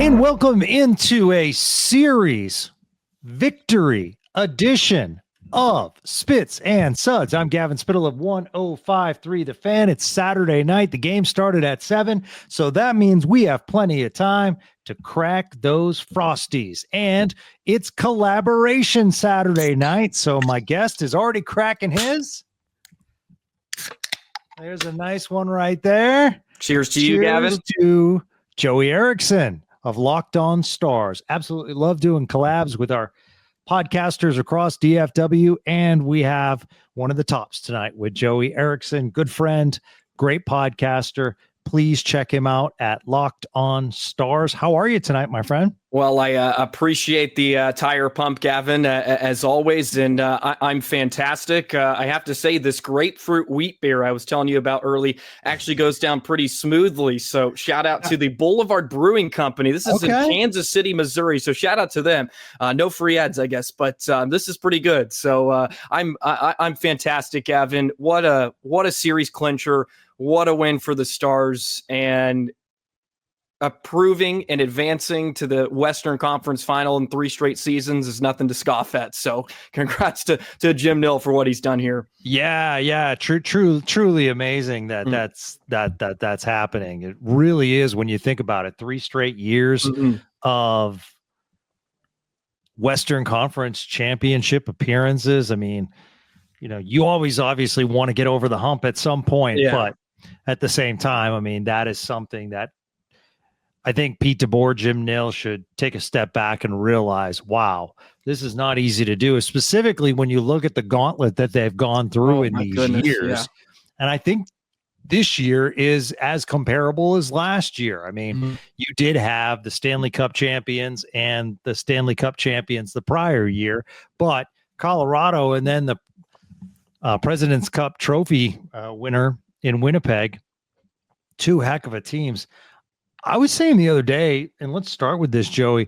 And welcome into a series victory edition of Spits and Suds. I'm Gavin Spittle of 105.3 The Fan. It's Saturday night. The game started at 7, so that means we have plenty of time to crack those Frosties. And it's collaboration Saturday night, so my guest is already cracking his. There's a nice one right there. Cheers to you, Gavin. Cheers to Joey Erickson of Locked On Stars. Absolutely love doing collabs with our podcasters across DFW, and we have one of the tops tonight with Joey Erickson, good friend, great podcaster. Please check him out at Locked On Stars. How are you tonight, my friend? Well, I appreciate the tire pump, Gavin, as always, and I'm fantastic. I have to say, this grapefruit wheat beer I was telling you about early actually goes down pretty smoothly. So shout out to the Boulevard Brewing Company. This is in Kansas City, Missouri. So shout out to them. No free ads, I guess, but this is pretty good. So I'm fantastic, Gavin. What a series clincher. What a win for the Stars, and proving and advancing to the Western Conference Final in 3 straight seasons is nothing to scoff at. So congrats to Jim Nill for what he's done here. Yeah. Truly amazing that's happening. It really is when you think about it. 3 straight years of Western Conference championship appearances. I mean, you always obviously want to get over the hump at some point, but at the same time, I mean, that is something that I think Pete DeBoer, Jim Nill should take a step back and realize, wow, this is not easy to do, specifically when you look at the gauntlet that they've gone through in these years. Yeah. And I think this year is as comparable as last year. I mean, you did have the Stanley Cup champions and the Stanley Cup champions the prior year, but Colorado and then the President's Cup trophy winner in Winnipeg, 2 heck of a teams. I was saying the other day, and let's start with this, Joey,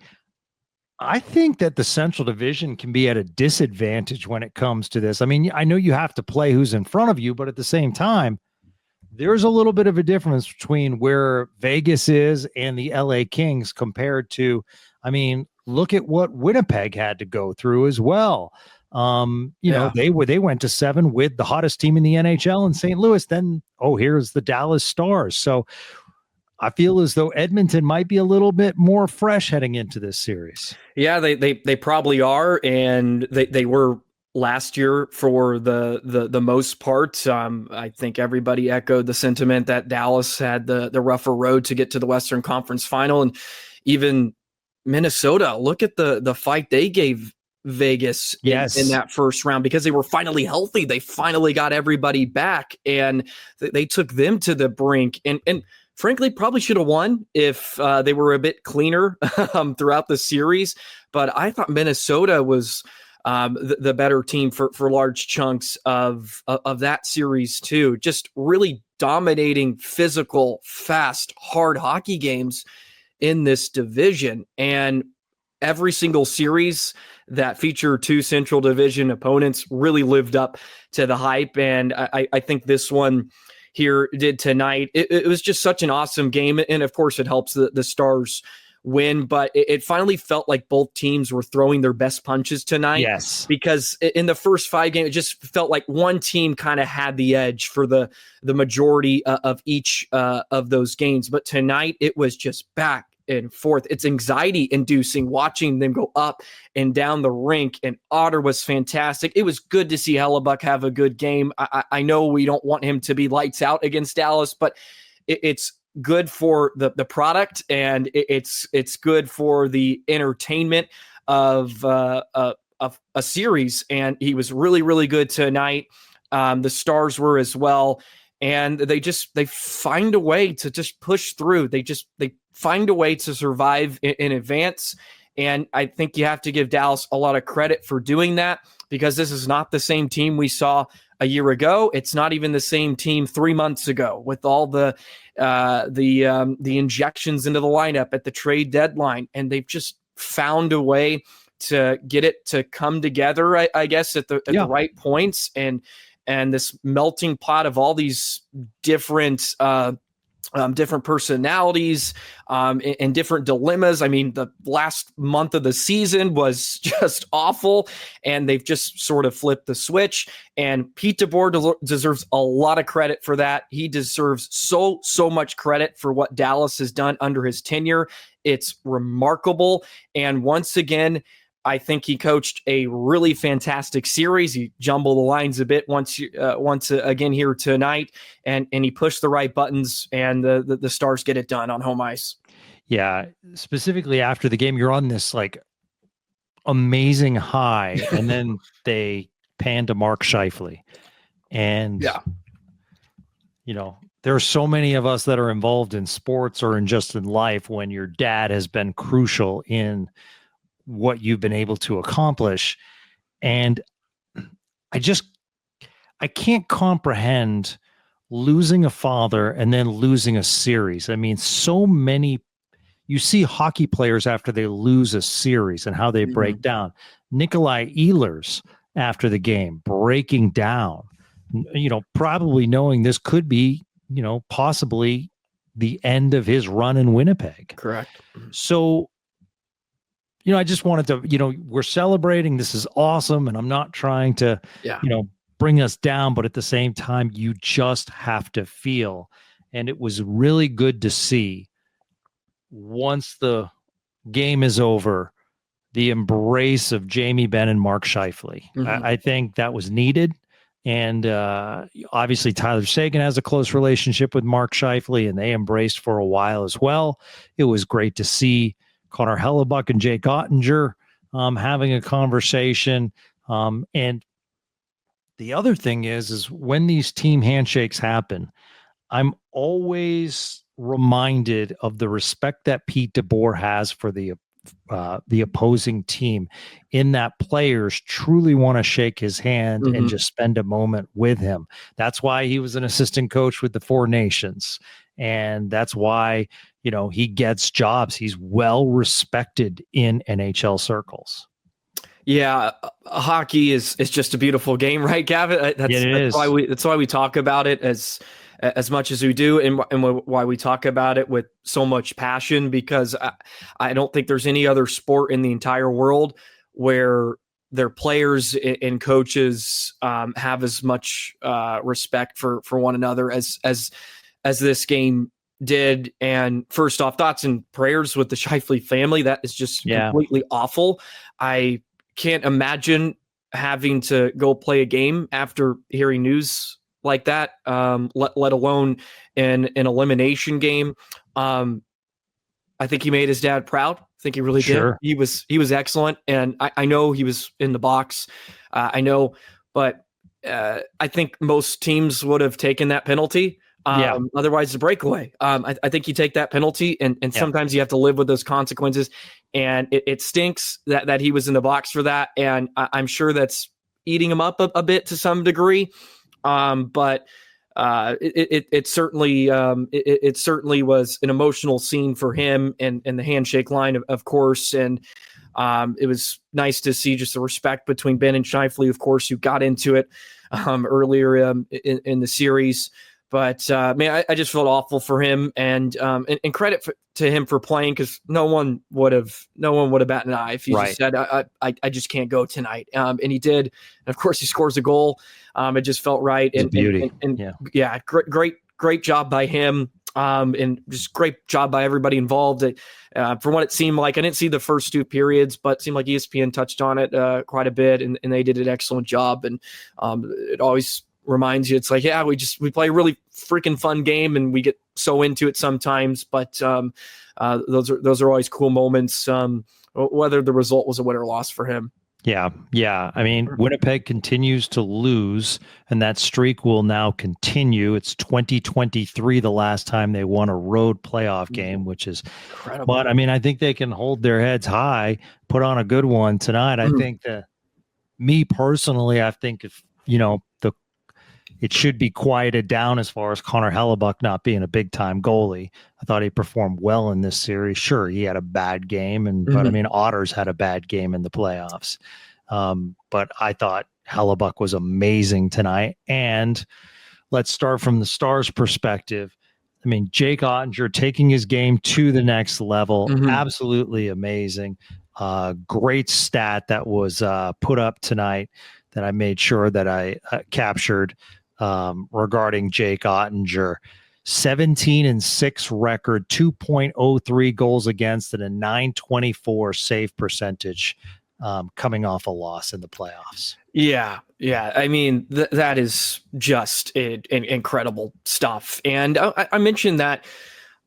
I think that the Central Division can be at a disadvantage when it comes to this. I mean, I know you have to play who's in front of you, but at the same time, there's a little bit of a difference between where Vegas is and the LA Kings compared to, I mean, look at what Winnipeg had to go through as well. They went to 7 with the hottest team in the NHL in St. Louis. Then, here's the Dallas Stars. So I feel as though Edmonton might be a little bit more fresh heading into this series. Yeah, they probably are, and they were last year for the most part. I think everybody echoed the sentiment that Dallas had the rougher road to get to the Western Conference Final, and even Minnesota. Look at the fight they gave Vegas in that first round because they were finally healthy. They finally got everybody back, and they took them to the brink. And frankly, probably should have won if they were a bit cleaner throughout the series. But I thought Minnesota was the better team for large chunks of that series too. Just really dominating, physical, fast, hard hockey games in this division. And every single series that featured 2 Central Division opponents really lived up to the hype. And I think this one here did tonight. It was just such an awesome game. And of course it helps the Stars win, but it finally felt like both teams were throwing their best punches tonight. Yes. Because in the first 5 games, it just felt like one team kind of had the edge for the majority of each of those games. But tonight it was just back and forth. It's anxiety inducing watching them go up and down the rink, and Otter was fantastic. It was good to see Hellebuck have a good game. I know we don't want him to be lights out against Dallas, but it's good for the product, and it's good for the entertainment of a series. And he was really, really good tonight. The Stars were as well. And they find a way to just push through. They find a way to survive in advance. And I think you have to give Dallas a lot of credit for doing that, because this is not the same team we saw a year ago. It's not even the same team 3 months ago with all the injections into the lineup at the trade deadline. And they've just found a way to get it to come together, I guess, at the right points. And this melting pot of all these different different personalities, and different dilemmas. I mean, the last month of the season was just awful, and they've just sort of flipped the switch. And Pete DeBoer deserves a lot of credit for that. He deserves so much credit for what Dallas has done under his tenure. It's remarkable. And once again, I think he coached a really fantastic series. He jumbled the lines a bit once again here tonight, and he pushed the right buttons, and the Stars get it done on home ice. Yeah, specifically after the game, you're on this like amazing high, and then they pan to Mark Scheifele, and there are so many of us that are involved in sports or in just in life when your dad has been crucial in what you've been able to accomplish. And I can't comprehend losing a father and then losing a series. I mean, so many, you see hockey players after they lose a series and how they break down. Nikolai Ehlers after the game, breaking down, probably knowing this could be, possibly the end of his run in Winnipeg. Correct. So, I just wanted to, we're celebrating. This is awesome. And I'm not trying to, bring us down, but at the same time, you just have to feel. And it was really good to see once the game is over, the embrace of Jamie Benn and Mark Scheifele. I think that was needed. And obviously Tyler Seguin has a close relationship with Mark Scheifele, and they embraced for a while as well. It was great to see Connor Hellebuck and Jake Oettinger having a conversation. And the other thing is when these team handshakes happen, I'm always reminded of the respect that Pete DeBoer has for the opposing team, in that players truly want to shake his hand and just spend a moment with him. That's why he was an assistant coach with the Four Nations. And that's why, he gets jobs. He's well respected in NHL circles. Yeah, hockey is just a beautiful game, right, Gavin? That's why we talk about it as much as we do, and why we talk about it with so much passion, because I don't think there's any other sport in the entire world where their players and coaches have as much respect for one another as this game did. And first off, thoughts and prayers with the Scheifele family. That is just completely awful. I can't imagine having to go play a game after hearing news like that, let alone in an elimination game. I think he made his dad proud. I think he really did. He was excellent, and I know he was in the box. I know, but I think most teams would have taken that penalty. Otherwise, it's a breakaway. I think you take that penalty, and sometimes you have to live with those consequences. And it stinks that he was in the box for that. And I'm sure that's eating him up a bit to some degree. But it certainly was an emotional scene for him, and the handshake line, of course. And it was nice to see just the respect between Ben and Scheifele, of course, who got into it earlier in the series. But man, I just felt awful for him, and credit to him for playing, because no one would have batted an eye if he just said, I just can't go tonight. And he did. And of course, he scores a goal. It just felt right. And beauty. Great job by him. And just great job by everybody involved. From what it seemed like, I didn't see the first two periods, but it seemed like ESPN touched on it quite a bit, and they did an excellent job. And it always reminds you, it's like, we play a really freaking fun game, and we get so into it sometimes, but those are always cool moments, whether the result was a win or loss for him. Yeah. I mean, Winnipeg continues to lose, and that streak will now continue. It's 2023, the last time they won a road playoff game, which is incredible. But I mean, I think they can hold their heads high, put on a good one tonight. I think me personally, I think if, it should be quieted down as far as Connor Hellebuck not being a big time goalie. I thought he performed well in this series. Sure, he had a bad game, but I mean, Otters had a bad game in the playoffs. But I thought Hellebuck was amazing tonight. And let's start from the Stars' perspective. I mean, Jake Oettinger taking his game to the next level. Absolutely amazing. Great stat that was put up tonight that I made sure that I captured regarding Jake Oettinger. 17-6 record, 2.03 goals against, and a .924 save percentage coming off a loss in the playoffs. Yeah. I mean, that is just incredible stuff. And I mentioned that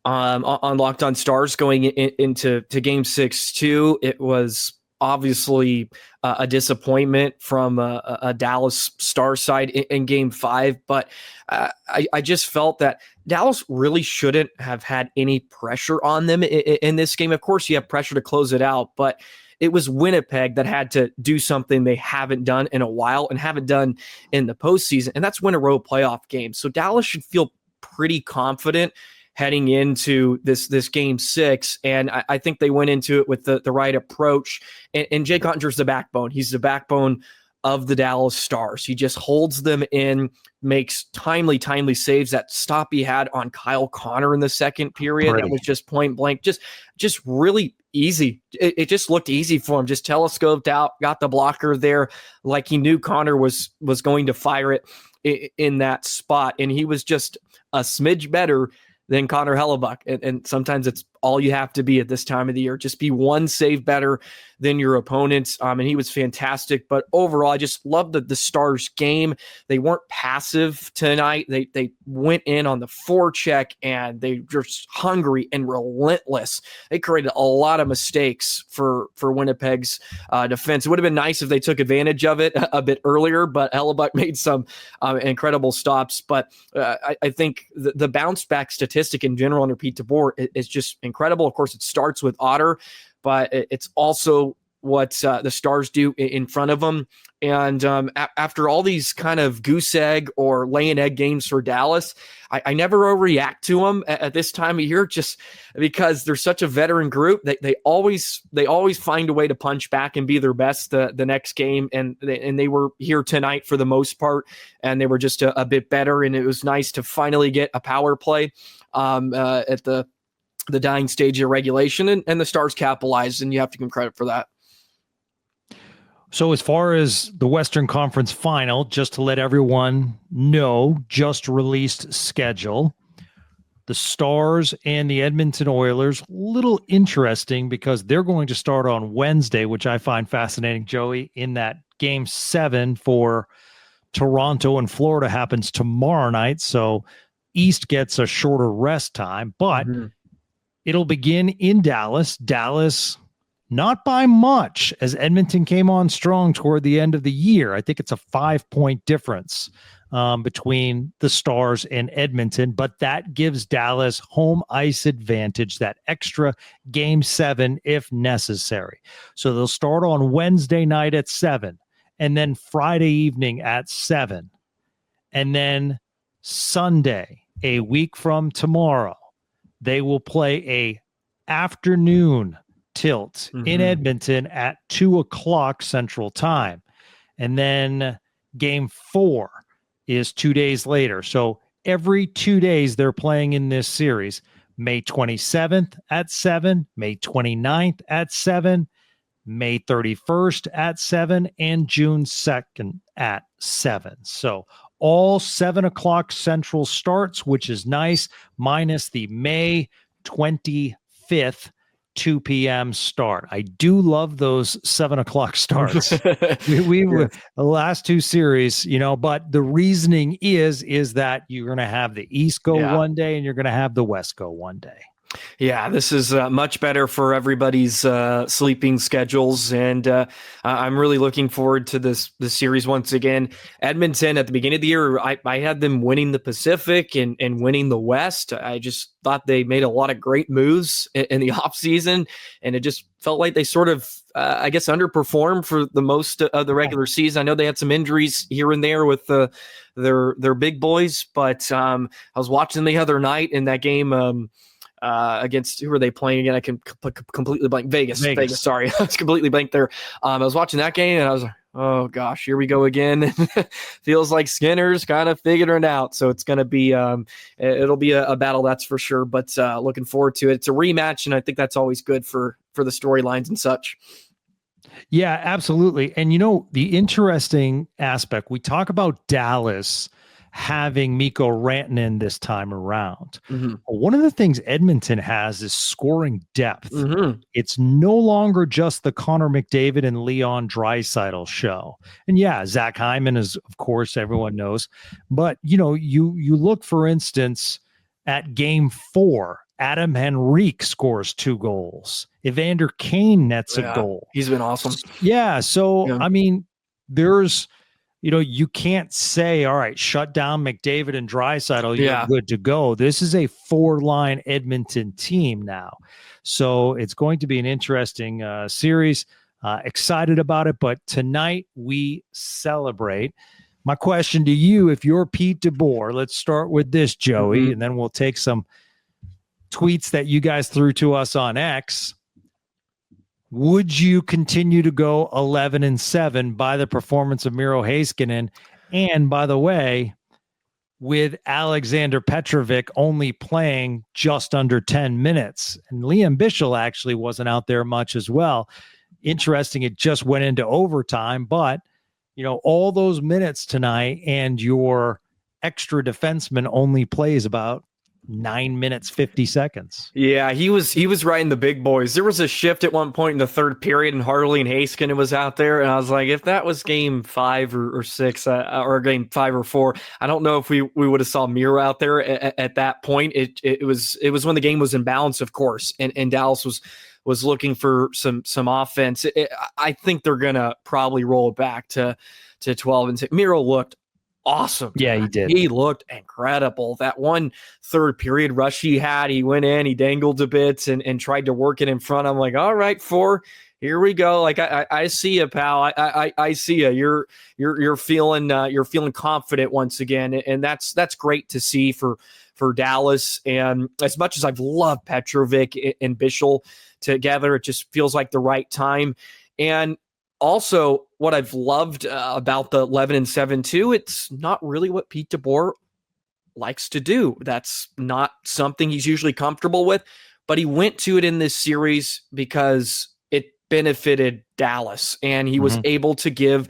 on Locked On Stars going into Game 6 too. It was obviously a disappointment from a Dallas Stars side in Game 5, but I just felt that Dallas really shouldn't have had any pressure on them in this game. Of course, you have pressure to close it out, but it was Winnipeg that had to do something they haven't done in a while and haven't done in the postseason, and that's win a road playoff game. So Dallas should feel pretty confident heading into this Game 6, and I think they went into it with the right approach. And Jake Oettinger's the backbone. He's the backbone of the Dallas Stars. He just holds them in, makes timely saves. That stop he had on Kyle Connor in the second period, that was just point blank, just really easy. It just looked easy for him, just telescoped out, got the blocker there like he knew Connor was going to fire it in that spot, and he was just a smidge better than Connor Hellebuck. And sometimes it's all you have to be at this time of the year. Just be one save better than your opponents. And he was fantastic. But overall, I just loved the Stars game. They weren't passive tonight. They went in on the forecheck, and they were just hungry and relentless. They created a lot of mistakes for Winnipeg's defense. It would have been nice if they took advantage of it a bit earlier, but Hellebuck made some incredible stops. But I think the bounce back statistic in general under Pete DeBoer is just incredible. Of course, it starts with Otter, but it's also what the Stars do in front of them. And after all these kind of goose egg or laying egg games for Dallas, I never react to them at this time of year, just because they're such a veteran group. They always find a way to punch back and be their best the next game. And they were here tonight for the most part, and they were just a bit better. And it was nice to finally get a power play at the dying stage of regulation, and the Stars capitalized, and you have to give them credit for that. So as far as the Western Conference Final, just to let everyone know, just released schedule, the Stars and the Edmonton Oilers, little interesting because they're going to start on Wednesday, which I find fascinating, Joey, in that Game 7 for Toronto and Florida happens tomorrow night. So East gets a shorter rest time, but it'll begin in Dallas. Dallas, not by much, as Edmonton came on strong toward the end of the year. I think it's a 5-point difference between the Stars and Edmonton, but that gives Dallas home ice advantage, that extra Game 7 if necessary. So they'll start on Wednesday night at 7, and then Friday evening at 7, and then Sunday, a week from tomorrow, they will play a afternoon tilt in Edmonton at 2:00 Central Time. And then Game 4 is 2 days later. So every 2 days they're playing in this series. May 27th at 7, May 29th at 7, May 31st at 7, and June 2nd at 7. So all 7:00 Central starts, which is nice, minus the May 25th 2 p.m. start. I do love those 7:00 starts. we were the last two series, but the reasoning is that you're going to have the East go one day and you're going to have the West go one day. Yeah, this is much better for everybody's sleeping schedules, and I'm really looking forward to this series once again. Edmonton, at the beginning of the year, I had them winning the Pacific and winning the West. I just thought they made a lot of great moves in the offseason, and it just felt like they sort of, I guess, underperformed for the most of the regular season. I know they had some injuries here and there with their big boys, but I was watching the other night in that game against, who were they playing again? I can completely blank. Vegas. Sorry. I was completely blank there. I was watching that game and I was like, Oh gosh, here we go again. Feels like Skinner's kind of figuring it out. So it's going to be, it'll be a battle, that's for sure. But looking forward to it. It's a rematch, and I think that's always good for the storylines and such. Yeah, absolutely. And the interesting aspect, we talk about Dallas having Mikko Rantanen this time around. Mm-hmm. One of the things Edmonton has is scoring depth. Mm-hmm. It's no longer just the Connor McDavid and Leon Draisaitl show. And yeah, Zach Hyman is, of course, everyone knows. But, you look, for instance, at game 4, Adam Henrique scores 2 goals. Evander Kane nets a goal. He's been awesome. Yeah. So, I mean, there's, you can't say, all right, shut down McDavid and Draisaitl, you're good to go. This is a 4-line Edmonton team now. So it's going to be an interesting series. Excited about it. But tonight we celebrate. My question to you, if you're Pete DeBoer, let's start with this, Joey, and then we'll take some tweets that you guys threw to us on X. Would you continue to go 11-7 by the performance of Miro Heiskanen? And by the way, with Alexander Petrovic only playing just under 10 minutes, and Liam Bichsel actually wasn't out there much as well. Interesting, it just went into overtime, but all those minutes tonight, and your extra defenseman only plays about 9 minutes, 50 seconds. Yeah, he was riding the big boys. There was a shift at one point in the third period, and Harley and Heiskanen was out there, and I was like, if that was game 5 or 6 or game 5 or 4, I don't know if we would have saw Miro out there at that point. It was when the game was in balance, of course, and Dallas was looking for some offense. I think they're gonna probably roll it back to 12-6. Miro looked awesome. Yeah, he did. He looked incredible. That one third period rush he had, he went in, he dangled a bit and tried to work it in front. I'm like, all right, 4, here we go. Like I see you, pal. I see you. You're feeling confident once again, and that's great to see for Dallas. And as much as I've loved Petrovic and Bichsel together, it just feels like the right time. And also, what I've loved about the 11-7 too, it's not really what Pete DeBoer likes to do. That's not something he's usually comfortable with, but he went to it in this series because it benefited Dallas, and he was able to give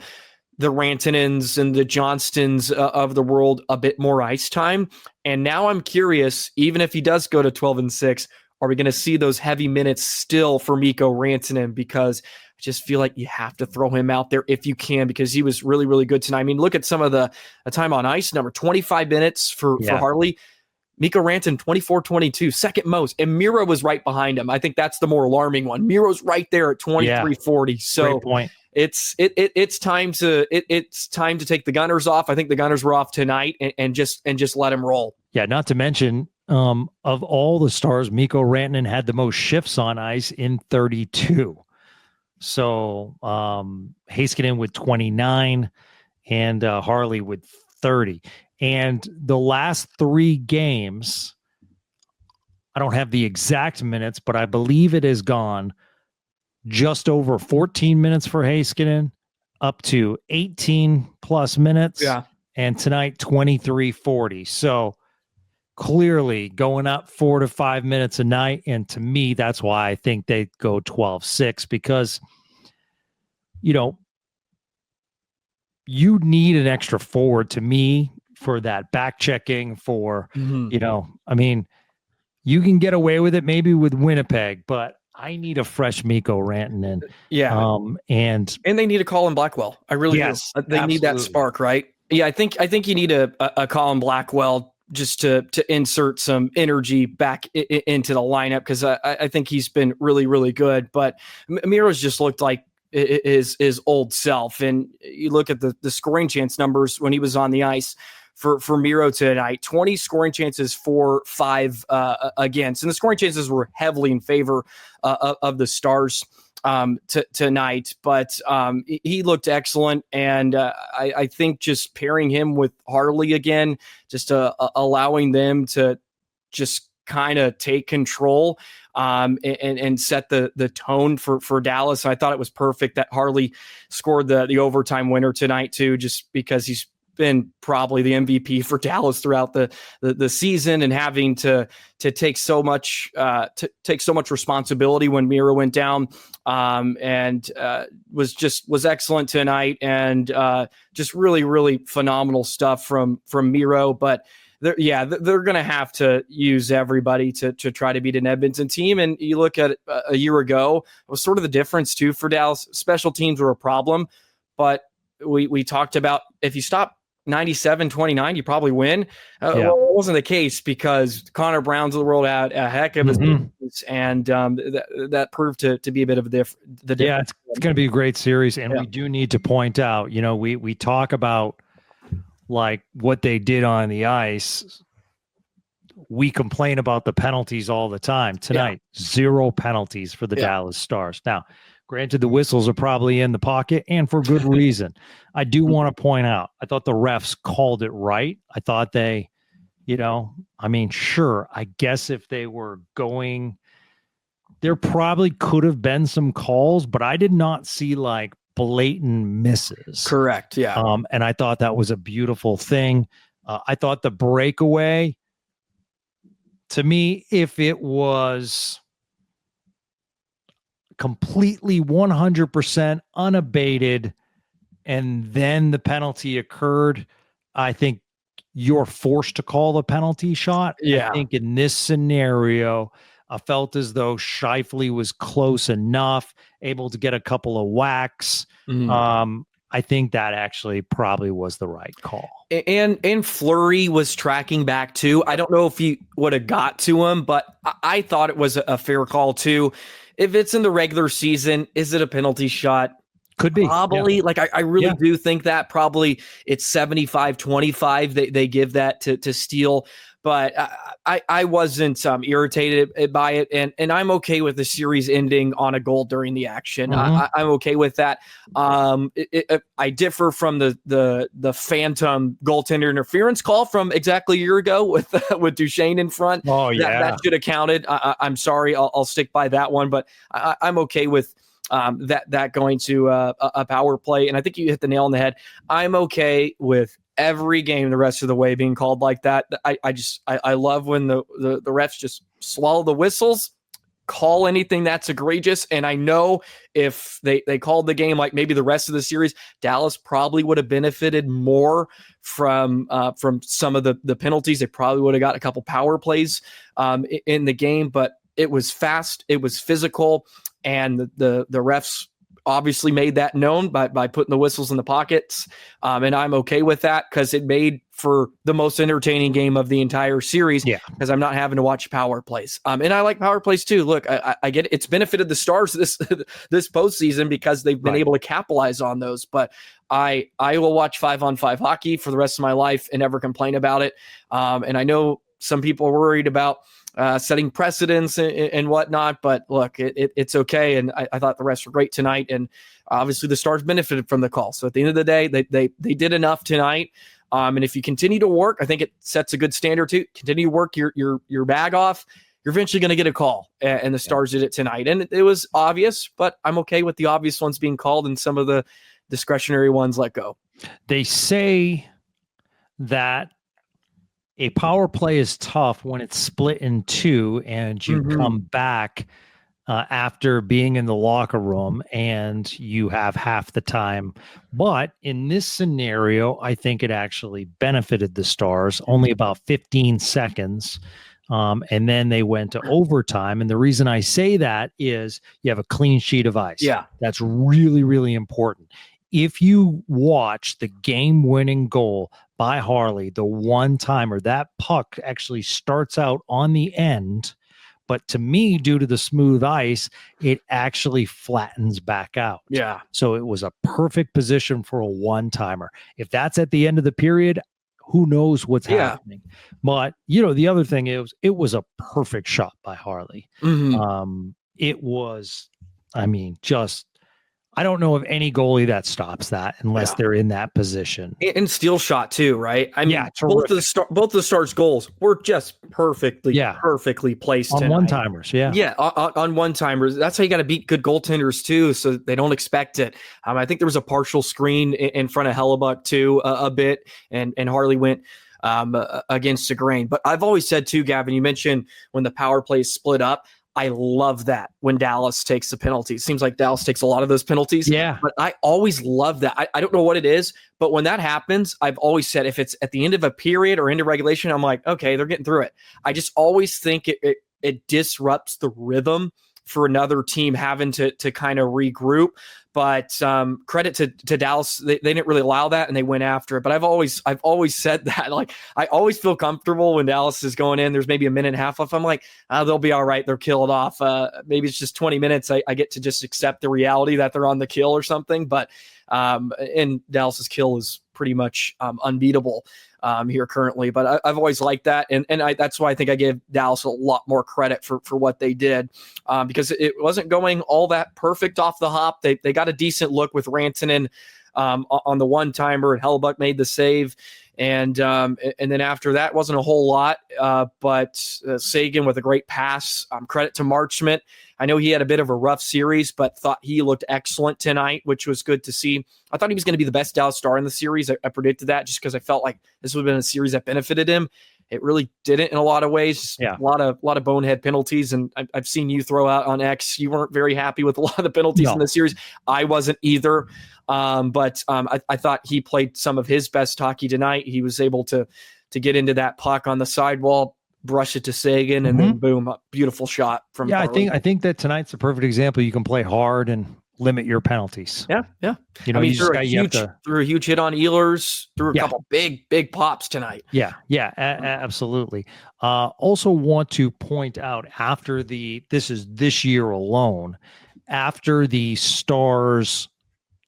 the Rantanens and the Johnstons of the world a bit more ice time. And now I'm curious, even if he does go to 12-6, are we going to see those heavy minutes still for Mikko Rantanen? Because I just feel like you have to throw him out there if you can, because he was really, really good tonight. I mean, look at some of the time on ice number, 25 minutes for Harley. Mikko Rantanen, 24-22, second most. And Miro was right behind him. I think that's the more alarming one. Miro's right there at 23-40. So great point. It's time to take the Gunners off. I think the Gunners were off tonight, and just let them roll. Yeah, not to mention, of all the stars, Mikko Rantanen had the most shifts on ice in 32. So Heiskanen with 29 and Harley with 30. And the last 3 games, I don't have the exact minutes, but I believe it has gone just over 14 minutes for Heiskanen, up to 18 plus minutes. Yeah. And tonight, 23-40. So clearly going up 4 to 5 minutes a night. And to me, that's why I think they go 12-6, because, you need an extra forward to me for that back checking for, I mean, you can get away with it maybe with Winnipeg, but I need a fresh Mikko Rantanen. Yeah. And they need a Colin Blackwell. I really do. They absolutely need that spark, right? Yeah, I think you need a Colin Blackwell just to insert some energy back into the lineup, because I think he's been really, really good. But Miro's just looked like his old self. And you look at the scoring chance numbers when he was on the ice for Miro tonight, 20 scoring chances for 5 against. And the scoring chances were heavily in favor of the Stars tonight. But he looked excellent. And I think just pairing him with Harley again, just allowing them to just kind of take control and set the tone for Dallas. And I thought it was perfect that Harley scored the overtime winner tonight too, just because he's been probably the MVP for Dallas throughout the season, and having to take so much responsibility when Miro went down, and was excellent tonight, and just really phenomenal stuff from Miro. But they're going to have to use everybody to try to beat an Edmonton team. And you look at a year ago, it was sort of the difference too for Dallas. Special teams were a problem, but we talked about if you stop 97-29, you probably win. Well, it wasn't the case, because Connor Brown's of the world had a heck of a series, and that proved to be a bit of the difference. Yeah, it's going to be a great series, and we do need to point out, we talk about like what they did on the ice. We complain about the penalties all the time. Tonight, 0 penalties for the Dallas Stars. Now, granted, the whistles are probably in the pocket, and for good reason. I do want to point out, I thought the refs called it right. I thought they, sure, I guess if they were going, there probably could have been some calls, but I did not see like blatant misses. Correct, yeah. And I thought that was a beautiful thing. I thought the breakaway, to me, if it was completely 100% unabated and then the penalty occurred, I think you're forced to call the penalty shot. I think in this scenario, I felt as though Scheifele was close enough, able to get a couple of whacks. I think that actually probably was the right call. And Fleury was tracking back too. I don't know if he would have got to him, but I thought it was a fair call too. If it's in the regular season, is it a penalty shot? Could be. Probably. Yeah. Like, I really do think that probably it's 75-25. They give that to Steele. But I wasn't irritated by it, and I'm okay with the series ending on a goal during the action. I'm okay with that. I differ from the phantom goaltender interference call from exactly a year ago with Duchesne in front. Oh yeah, that should have counted. I'm sorry, I'll stick by that one, but I'm okay with that going to a power play. And I think you hit the nail on the head. I'm okay with every game the rest of the way being called like that. I love when the refs just swallow the whistles, call anything that's egregious. And I know if they called the game like maybe the rest of the series, Dallas probably would have benefited more from some of the penalties. They probably would have got a couple power plays in the game, but it was fast, it was physical, and the refs obviously made that known by putting the whistles in the pockets. And I'm okay with that, because it made for the most entertaining game of the entire series, because I'm not having to watch power plays. And I like power plays too. Look, I get it. It's benefited the Stars this postseason because they've been able to capitalize on those. But I will watch 5-on-5 hockey for the rest of my life and never complain about it. And I know some people are worried about setting precedents and whatnot, but look, it's okay. And I thought the refs were great tonight, and obviously the Stars benefited from the call. So at the end of the day, they did enough tonight. And if you continue to work, I think it sets a good standard too. Continue to work your bag off, you're eventually going to get a call. And the Stars did it tonight, and it was obvious, but I'm okay with the obvious ones being called and some of the discretionary ones let go. They say that a power play is tough when it's split in two and you come back after being in the locker room and you have half the time. But in this scenario, I think it actually benefited the Stars, only about 15 seconds. And then they went to overtime. And the reason I say that is you have a clean sheet of ice. Yeah. That's really, really important. If you watch the game-winning goal by Harley, the one-timer, that puck actually starts out on the end, but to me, due to the smooth ice, it actually flattens back out. Yeah. So it was a perfect position for a one-timer. If that's at the end of the period, who knows what's happening. But, the other thing is, it was a perfect shot by Harley. It was, I don't know of any goalie that stops that unless they're in that position. And steal shot too, right? I mean, both of the Stars' goals were just perfectly placed on one timers. On one timers. That's how you got to beat good goaltenders too, so they don't expect it. I think there was a partial screen in front of Hellebuck too, a bit, and Harley went against the grain. But I've always said too, Gavin, you mentioned when the power play is split up. I love that when Dallas takes the penalties. Seems like Dallas takes a lot of those penalties. Yeah. But I always love that. I don't know what it is, but when that happens, I've always said if it's at the end of a period or end of regulation, I'm like, okay, they're getting through it. I just always think it disrupts the rhythm for another team having to kind of regroup. But credit to Dallas, they didn't really allow that and they went after it. But I've always said that, like, I always feel comfortable when Dallas is going in. There's maybe a minute and a half left. I'm like, they'll be all right. They'll kill it off. Maybe it's just 20 minutes. I get to just accept the reality that they're on the kill or something. But and Dallas's kill is pretty much unbeatable here currently. But I've always liked that. And that's why I think I give Dallas a lot more credit for what they did because it wasn't going all that perfect off the hop. They got a decent look with Rantanen on the one-timer, and Hellebuck made the save. And then after that wasn't a whole lot, but Seguin with a great pass. Credit to Marchment. I know he had a bit of a rough series, but thought he looked excellent tonight, which was good to see. I thought he was going to be the best Dallas Star in the series. I predicted that just because I felt like this would have been a series that benefited him. It really didn't in a lot of ways. A lot of bonehead penalties, and I've seen you throw out on X. You weren't very happy with a lot of the penalties in the series. I wasn't either, but I thought he played some of his best hockey tonight. He was able to get into that puck on the sidewall, brush it to Seguin, and then boom, a beautiful shot from. Yeah, Harley. I think that tonight's a perfect example. You can play hard and limit your penalties. Yeah. You know, threw a huge hit on Ehlers, threw a couple big pops tonight. Yeah, absolutely. Also want to point out this year alone, after the Stars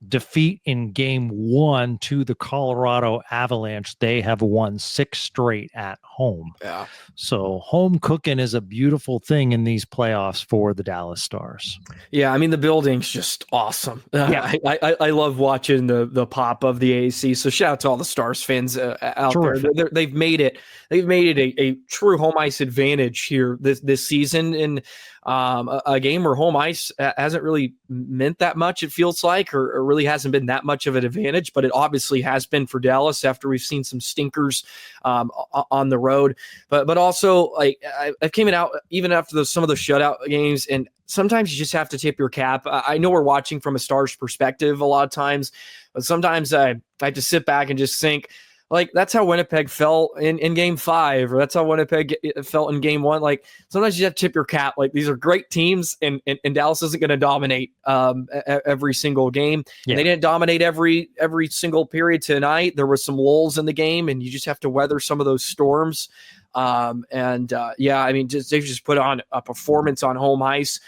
defeat in game 1 to the Colorado Avalanche, they have won 6 straight at home. Yeah. So home cooking is a beautiful thing in these playoffs for the Dallas Stars. Yeah, I mean, the building's just awesome. Yeah. I love watching the pop of the AAC. So shout out to all the Stars fans out there. They've made it a true home ice advantage here this season. And a game where home ice hasn't really meant that much, it feels like, or really hasn't been that much of an advantage, but it obviously has been for Dallas after we've seen some stinkers on the road. But also, like, I came out even after some of the shutout games, and sometimes you just have to tip your cap. I know we're watching from a Stars perspective a lot of times, but sometimes I have to sit back and just think, like, that's how Winnipeg felt in game 5, or that's how Winnipeg felt in game 1. Like, sometimes you have to tip your cap. Like, these are great teams, and Dallas isn't going to dominate every single game. Yeah. And they didn't dominate every single period tonight. There were some lulls in the game, and you just have to weather some of those storms. I mean, they've just put on a performance on home ice.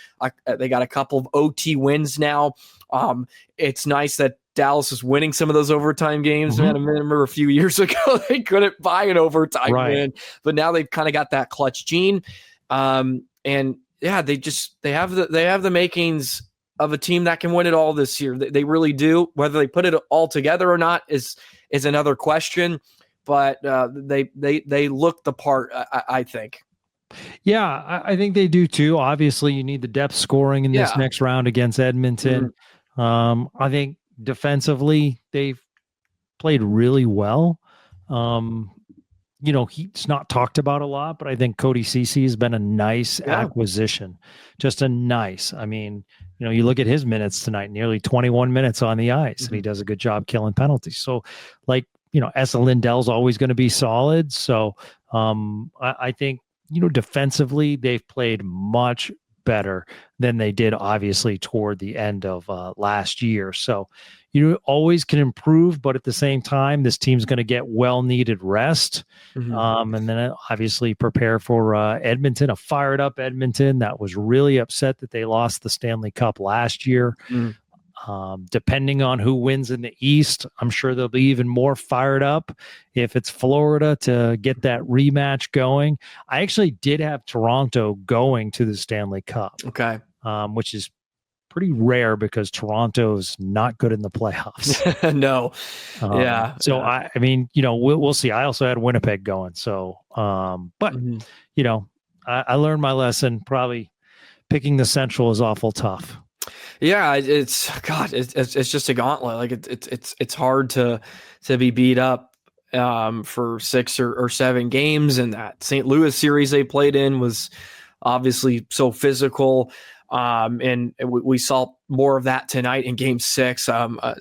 They got a couple of OT wins now. It's nice that Dallas is winning some of those overtime games. Man, I remember a few years ago they couldn't buy an overtime win, but now they've kind of got that clutch gene. And yeah, they have the makings of a team that can win it all this year. They really do. Whether they put it all together or not is another question. But they look the part, I think. Yeah, I think they do too. Obviously, you need the depth scoring in this next round against Edmonton. I think defensively, they've played really well. He's not talked about a lot, but I think Cody Ceci has been a nice acquisition. Just a nice. I mean, you look at his minutes tonight, nearly 21 minutes on the ice, and he does a good job killing penalties. So, Esa Lindell's always going to be solid. So I think, defensively, they've played much better than they did, obviously, toward the end of last year. So you always can improve, but at the same time, this team's going to get well-needed rest. And then obviously prepare for Edmonton, a fired-up Edmonton that was really upset that they lost the Stanley Cup last year. Depending on who wins in the East, I'm sure they'll be even more fired up if it's Florida to get that rematch going. I actually did have Toronto going to the Stanley Cup, which is pretty rare because Toronto's not good in the playoffs. No. So I mean, we'll see. I also had Winnipeg going. So, but I learned my lesson. Probably picking the Central is awful tough. Yeah, it's just a gauntlet. Like it's hard to be beat up for 6 or 7 games, and that St. Louis series they played in was obviously so physical. And we saw more of that tonight in Game 6.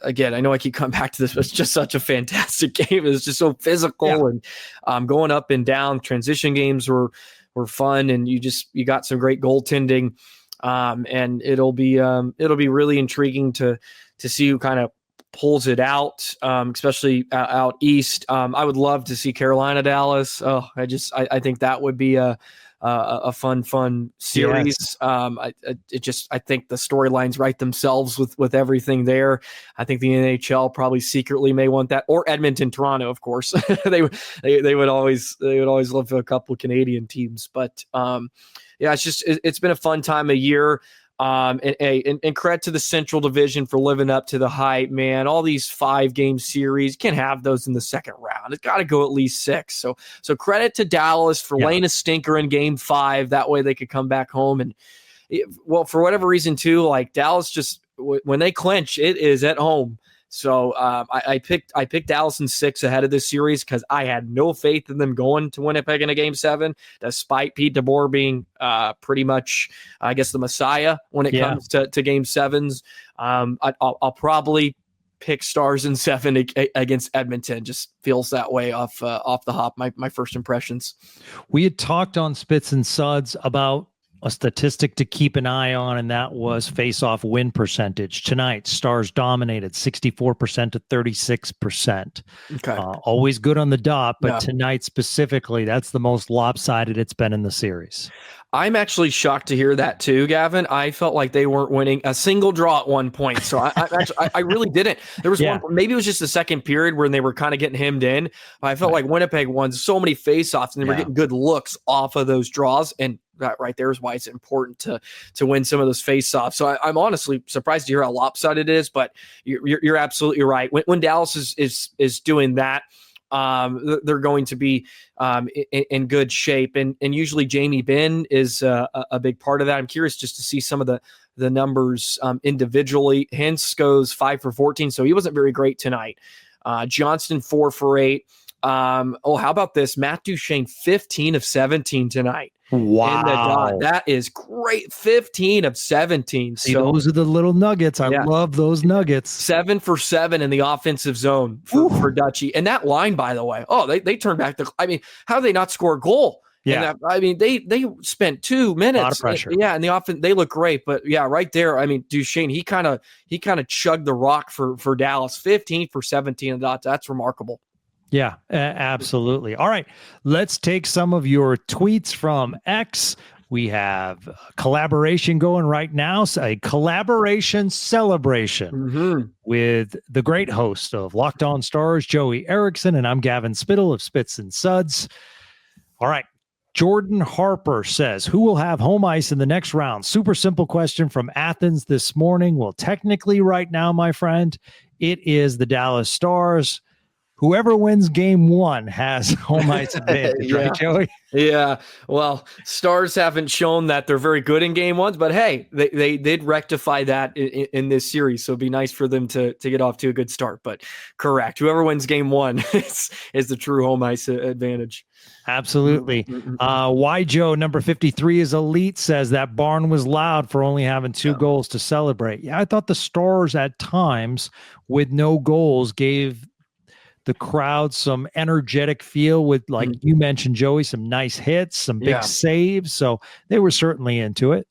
Again, I know I keep coming back to this, but it's just such a fantastic game. It was just so physical, and going up and down. Transition games were fun, and you got some great goaltending. And it'll be really intriguing to see who kind of pulls it out, especially out east. I would love to see Carolina Dallas. Oh, I think that would be a fun series. Yes. I think the storylines write themselves with everything there. I think the NHL probably secretly may want that, or Edmonton, Toronto, of course. they would always love a couple of Canadian teams, but it's been a fun time of year. And credit to the Central Division for living up to the hype, man. All these 5-game series, can't have those in the second round. It's got to go at least 6. So credit to Dallas for laying a stinker in Game 5. That way they could come back home. And for whatever reason too, like Dallas just when they clinch, it is at home. So I picked Dallas in 6 ahead of this series because I had no faith in them going to Winnipeg in a Game 7, despite Pete DeBoer being pretty much, I guess, the messiah when it comes to Game 7s. I'll probably pick Stars in 7 against Edmonton. Just feels that way off the hop. My first impressions. We had talked on Spits and Suds about a statistic to keep an eye on, and that was face-off win percentage. Tonight, Stars dominated 64% to 36%. Okay. Always good on the dot, but tonight specifically, that's the most lopsided it's been in the series. I'm actually shocked to hear that too, Gavin. I felt like they weren't winning a single draw at one point. So I really didn't. There was one, maybe it was just the second period when they were kind of getting hemmed in. But I felt like Winnipeg won so many faceoffs and they were getting good looks off of those draws. And that right there is why it's important to win some of those faceoffs. So I'm honestly surprised to hear how lopsided it is, but you're absolutely right. When Dallas is doing that, they're going to be in good shape. And usually Jamie Benn is a big part of that. I'm curious just to see some of the numbers individually. Hintz goes 5 for 14, so he wasn't very great tonight. Johnston 4 for 8. How about this? Matt Duchene 15 of 17 tonight. Wow. In the dot. That is great. 15 of 17. See, those are the little nuggets. I love those nuggets. 7 for 7 in the offensive zone for Dutchie. And that line, by the way, they turned back how did they not score a goal? Yeah. And they spent 2 minutes. A lot of pressure. And the offense, they look great. But right there, Duchene, he kind of chugged the rock for Dallas. 15 for 17 in the dot. That's remarkable. Yeah, absolutely. All right, let's take some of your tweets from X. We have a collaboration going right now, so a collaboration celebration with the great host of Locked On Stars, Joey Erickson, and I'm Gavin Spittle of Spits and Suds. All right, Jordan Harper says, who will have home ice in the next round? Super simple question from Athens this morning. Well, technically right now, my friend, it is the Dallas Stars. Whoever wins Game 1 has home ice advantage, right, Joey? Yeah. Well, Stars haven't shown that they're very good in Game 1s, but hey, they did rectify that in this series, so it'd be nice for them to get off to a good start. But correct, whoever wins Game 1 is the true home ice advantage. Absolutely. Why Joe number 53 is elite says that barn was loud for only having 2 goals to celebrate. Yeah, I thought the Stars at times with no goals gave the crowd some energetic feel with, like you mentioned, Joey, some nice hits, some big saves. So they were certainly into it.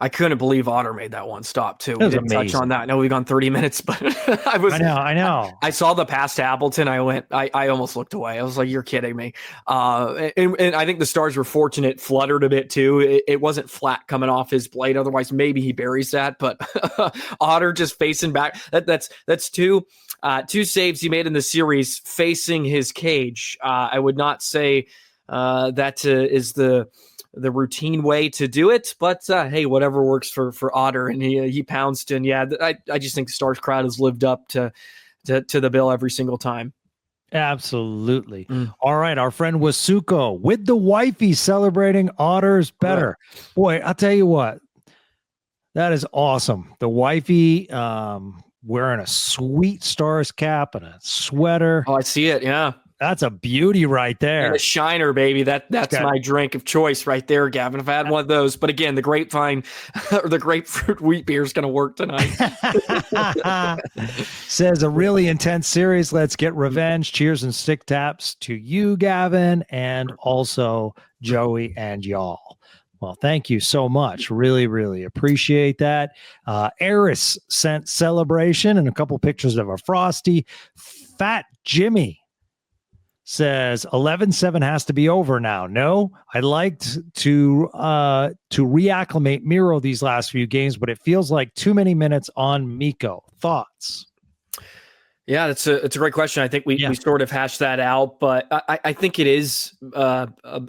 I couldn't believe Otter made that one stop too. We didn't touch on that. I know we've gone 30 minutes, but I know. I saw the pass to Appleton. I almost looked away. I was like, you're kidding me. And I think the Stars were fortunate, fluttered a bit too. It wasn't flat coming off his blade. Otherwise, maybe he buries that, but Otter just facing back. That's two saves he made in the series facing his cage. I would not say that is the routine way to do it. But hey, whatever works for Otter, and he pounced. And yeah, I just think the Stars crowd has lived up to the bill every single time. Absolutely. All right. Our friend Wasuko with the wifey celebrating Otters better. Boy, I'll tell you what, that is awesome. The wifey wearing a sweet Stars cap and a sweater. Oh, I see it. Yeah. That's a beauty right there. And a shiner, baby. That's my drink of choice right there, Gavin. If I had one of those. But again, the grapevine or the grapefruit wheat beer is going to work tonight. Says a really intense series. Let's get revenge. Cheers and stick taps to you, Gavin, and also Joey and y'all. Well, thank you so much. Really, really appreciate that. Eris sent celebration and a couple pictures of a Frosty. Fat Jimmy says 11-7 has to be over now. No, I'd like to reacclimate Miro these last few games, but it feels like too many minutes on Mikko. Thoughts? Yeah, it's a great question. I think we sort of hashed that out, but I think it is a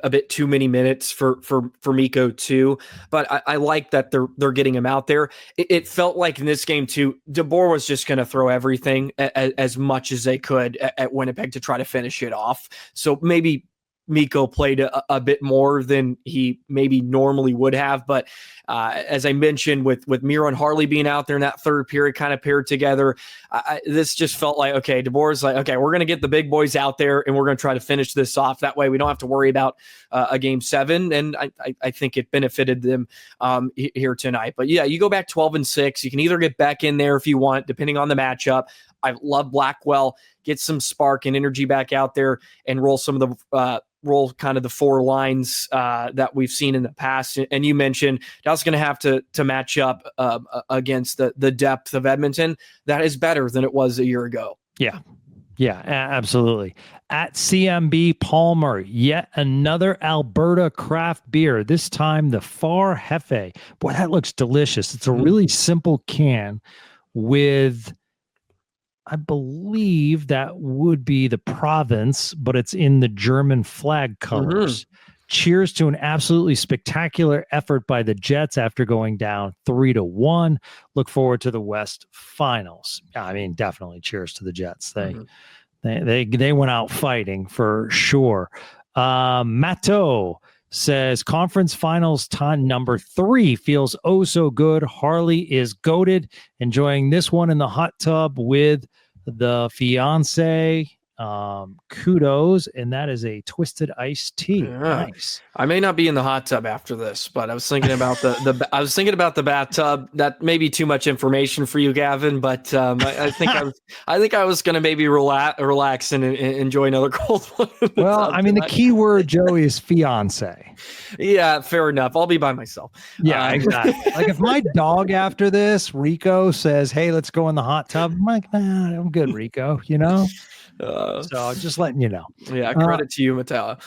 bit too many minutes for Mikko too. But I like that they're getting him out there. It felt like in this game too, DeBoer was just going to throw everything as much as they could at Winnipeg to try to finish it off. So maybe Mikko played a bit more than he maybe normally would have. But as I mentioned, with Miro and Harley being out there in that third period kind of paired together, this just felt like, okay, DeBoer's like, okay, we're going to get the big boys out there and we're going to try to finish this off. That way we don't have to worry about a game 7. And I think it benefited them here tonight. But yeah, you go back 12-6. You can either get back in there if you want, depending on the matchup. I love Blackwell. Get some spark and energy back out there and roll some of the roll kind of the 4 lines that we've seen in the past. And you mentioned that's going to have to match up against the depth of Edmonton. That is better than it was a year ago. Yeah. Yeah, absolutely. At CMB Palmer, yet another Alberta craft beer, this time the Far Hefe. Boy, that looks delicious. It's a really simple can with, I believe that would be the province, but it's in the German flag colors. Cheers to an absolutely spectacular effort by the Jets after going down 3-1. Look forward to the West Finals. I mean, definitely cheers to the Jets. They went out fighting for sure. Matto says conference finals time number 3 feels oh so good. Harley is goated, enjoying this one in the hot tub with the fiance. Kudos, and that is a twisted iced tea. Nice. I may not be in the hot tub after this, but I was thinking about the bathtub. That may be too much information for you, Gavin, but I think I was going to maybe relax and enjoy another cold one. Well, I mean, the key word, Joey, is fiance. Yeah, fair enough. I'll be by myself. Yeah, exactly. Like if my dog after this, Rico, says, "Hey, let's go in the hot tub," I'm like, "Nah, I'm good, Rico." You know. So just letting you know. Yeah, credit to you, Matala.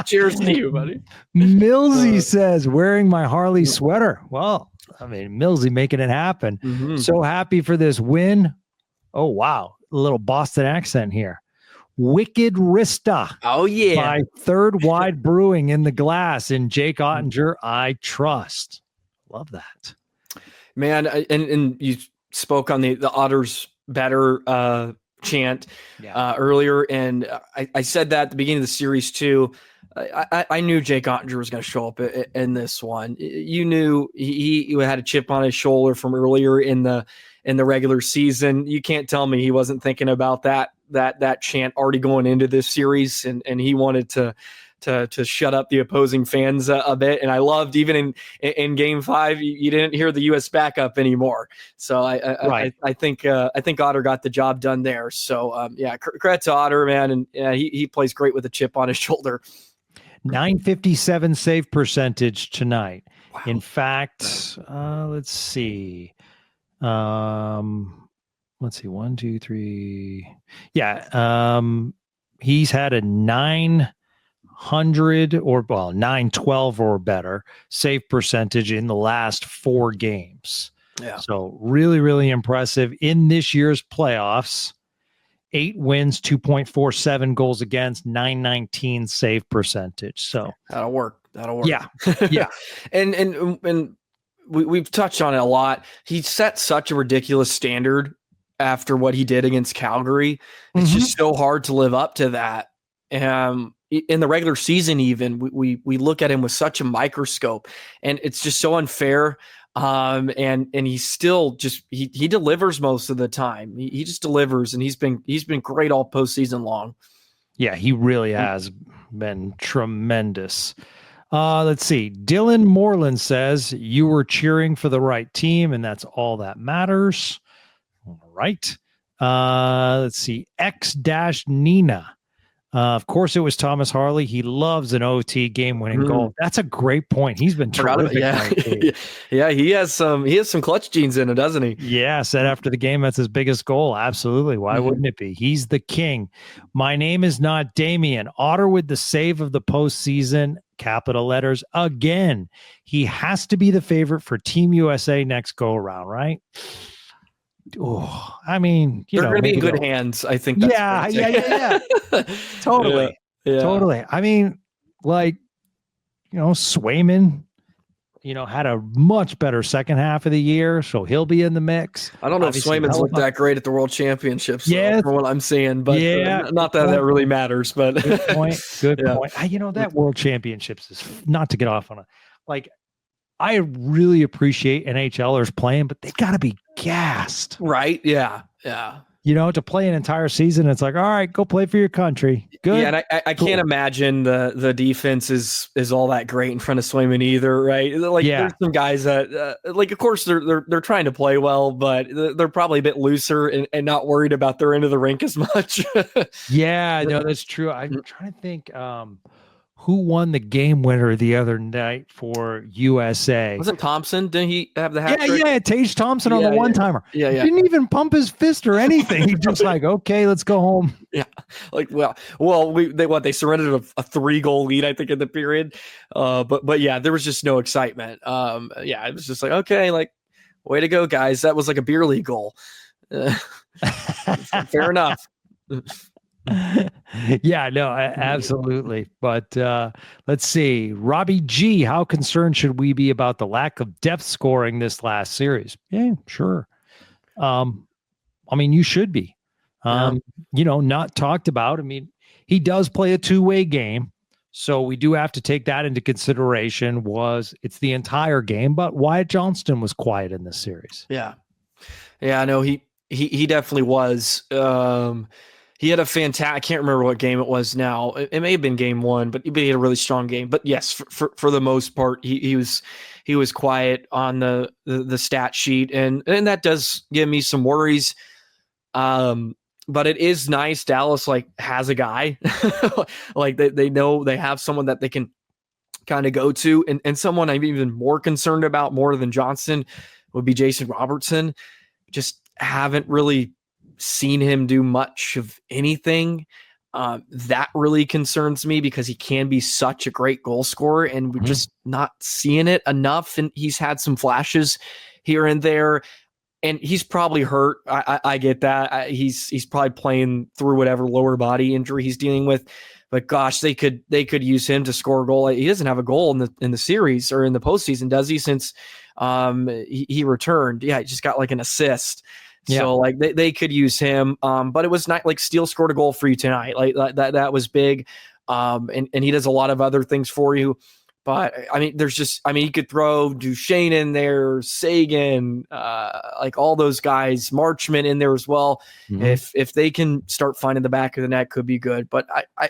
Cheers to you, buddy. Millsy says, wearing my Harley sweater. Well, I mean, Millsy making it happen. So happy for this win. Oh, wow. A little Boston accent here. Wicked Rista. Oh, yeah. By Third Wide Brewing in the glass in Jake Oettinger. I trust. Love that. Man, and you spoke on the Otters better chant earlier, and I said that at the beginning of the series too. I knew Jake Oettinger was going to show up in this one. You knew he had a chip on his shoulder from earlier in the regular season. You can't tell me he wasn't thinking about that chant already going into this series, and he wanted to shut up the opposing fans a bit. And I loved even in game 5, you didn't hear the U.S. backup anymore. So I think Otter got the job done there. So credit to Otter, man. And he plays great with a chip on his shoulder. 957 save percentage tonight. Wow. In fact, let's see. 1, 2, 3. Yeah. He's had a 912 or better save percentage in the last 4 games. Yeah. So really, really impressive in this year's playoffs. 8 wins, 2.47 goals against, 919 save percentage. So that'll work. Yeah. Yeah. and we've touched on it a lot. He set such a ridiculous standard after what he did against Calgary. It's just so hard to live up to that. In the regular season, even we look at him with such a microscope, and it's just so unfair. And he's still just he delivers most of the time. He just delivers, and he's been great all postseason long. Yeah, he really has been tremendous. Let's see. Dylan Moreland says you were cheering for the right team, and that's all that matters. All right. Let's see. X-Nina. Of course, it was Thomas Harley. He loves an OT game-winning goal. That's a great point. He's been terrific. Yeah, he has some clutch genes in it, doesn't he? Yeah, said after the game, that's his biggest goal. Absolutely. Why wouldn't it be? He's the king. My name is not Damien. Otter with the save of the postseason, capital letters, again. He has to be the favorite for Team USA next go-around, right? Oh, I mean, they're going to be in good hands. I think. Yeah. Totally. Yeah. Totally. I mean, Swayman, had a much better second half of the year, so he'll be in the mix. I don't know if Swayman's looked that great at the World Championships. Yeah, from what I'm seeing, but not that really matters. But good point. Good point. That World Championships is not to get off on I really appreciate NHLers playing, but they got to be gassed. Right. Yeah. Yeah. To play an entire season, it's like, all right, go play for your country. Good. Yeah, and I can't imagine the defense is all that great in front of Swayman either, right? There's some guys that, of course, they're trying to play well, but they're probably a bit looser and not worried about their end of the rink as much. Yeah, no, that's true. I'm trying to think. Who won the game winner the other night for USA? Wasn't Thompson? Didn't he have the hat trick? Yeah, Tage Thompson on the one-timer. Yeah. He didn't even pump his fist or anything. He just okay, let's go home. Yeah, they surrendered a 3-goal lead, I think, in the period. But yeah, there was just no excitement. It was just okay, way to go, guys. That was like a beer league goal. Fair enough. Yeah, no, absolutely. But let's see. Robbie G, how concerned should we be about the lack of depth scoring this last series? Yeah, sure. You should be. Not talked about. He does play a two-way game, so we do have to take that into consideration. It's the entire game, but Wyatt Johnston was quiet in this series. Yeah. Yeah, no, he definitely was. He had a fantastic, I can't remember what game it was now. It may have been game one, but he had a really strong game. But yes, for the most part, he was quiet on the stat sheet. And that does give me some worries. But it is nice. Dallas has a guy, they know they have someone that they can kind of go to. And someone I'm even more concerned about more than Johnston would be Jason Robertson. Just haven't really seen him do much of anything. That really concerns me because he can be such a great goal scorer, and we're just not seeing it enough. And he's had some flashes here and there, and he's probably hurt. I get that. He's probably playing through whatever lower body injury he's dealing with. But gosh, they could use him to score a goal. He doesn't have a goal in the series or in the postseason, does he? Since he returned, he just got an assist. Yeah. So they could use him. But it was not Steele scored a goal for you tonight. That was big. And he does a lot of other things for you. But you could throw Duchesne in there, Sagan, all those guys, Marchment in there as well. Mm-hmm. If they can start finding the back of the net, could be good. But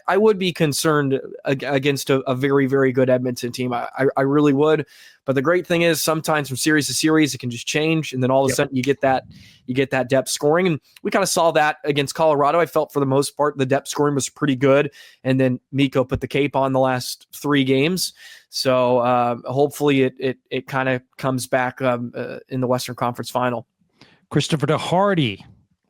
I would be concerned against a very, very good Edmonton team. I really would. But the great thing is sometimes from series to series, it can just change. And then all of a sudden you get that depth scoring. And we kind of saw that against Colorado. I felt for the most part, the depth scoring was pretty good. And then Mikko put the cape on the last 3 games. So hopefully it kind of comes back in the Western Conference Final. Christopher DeHardy,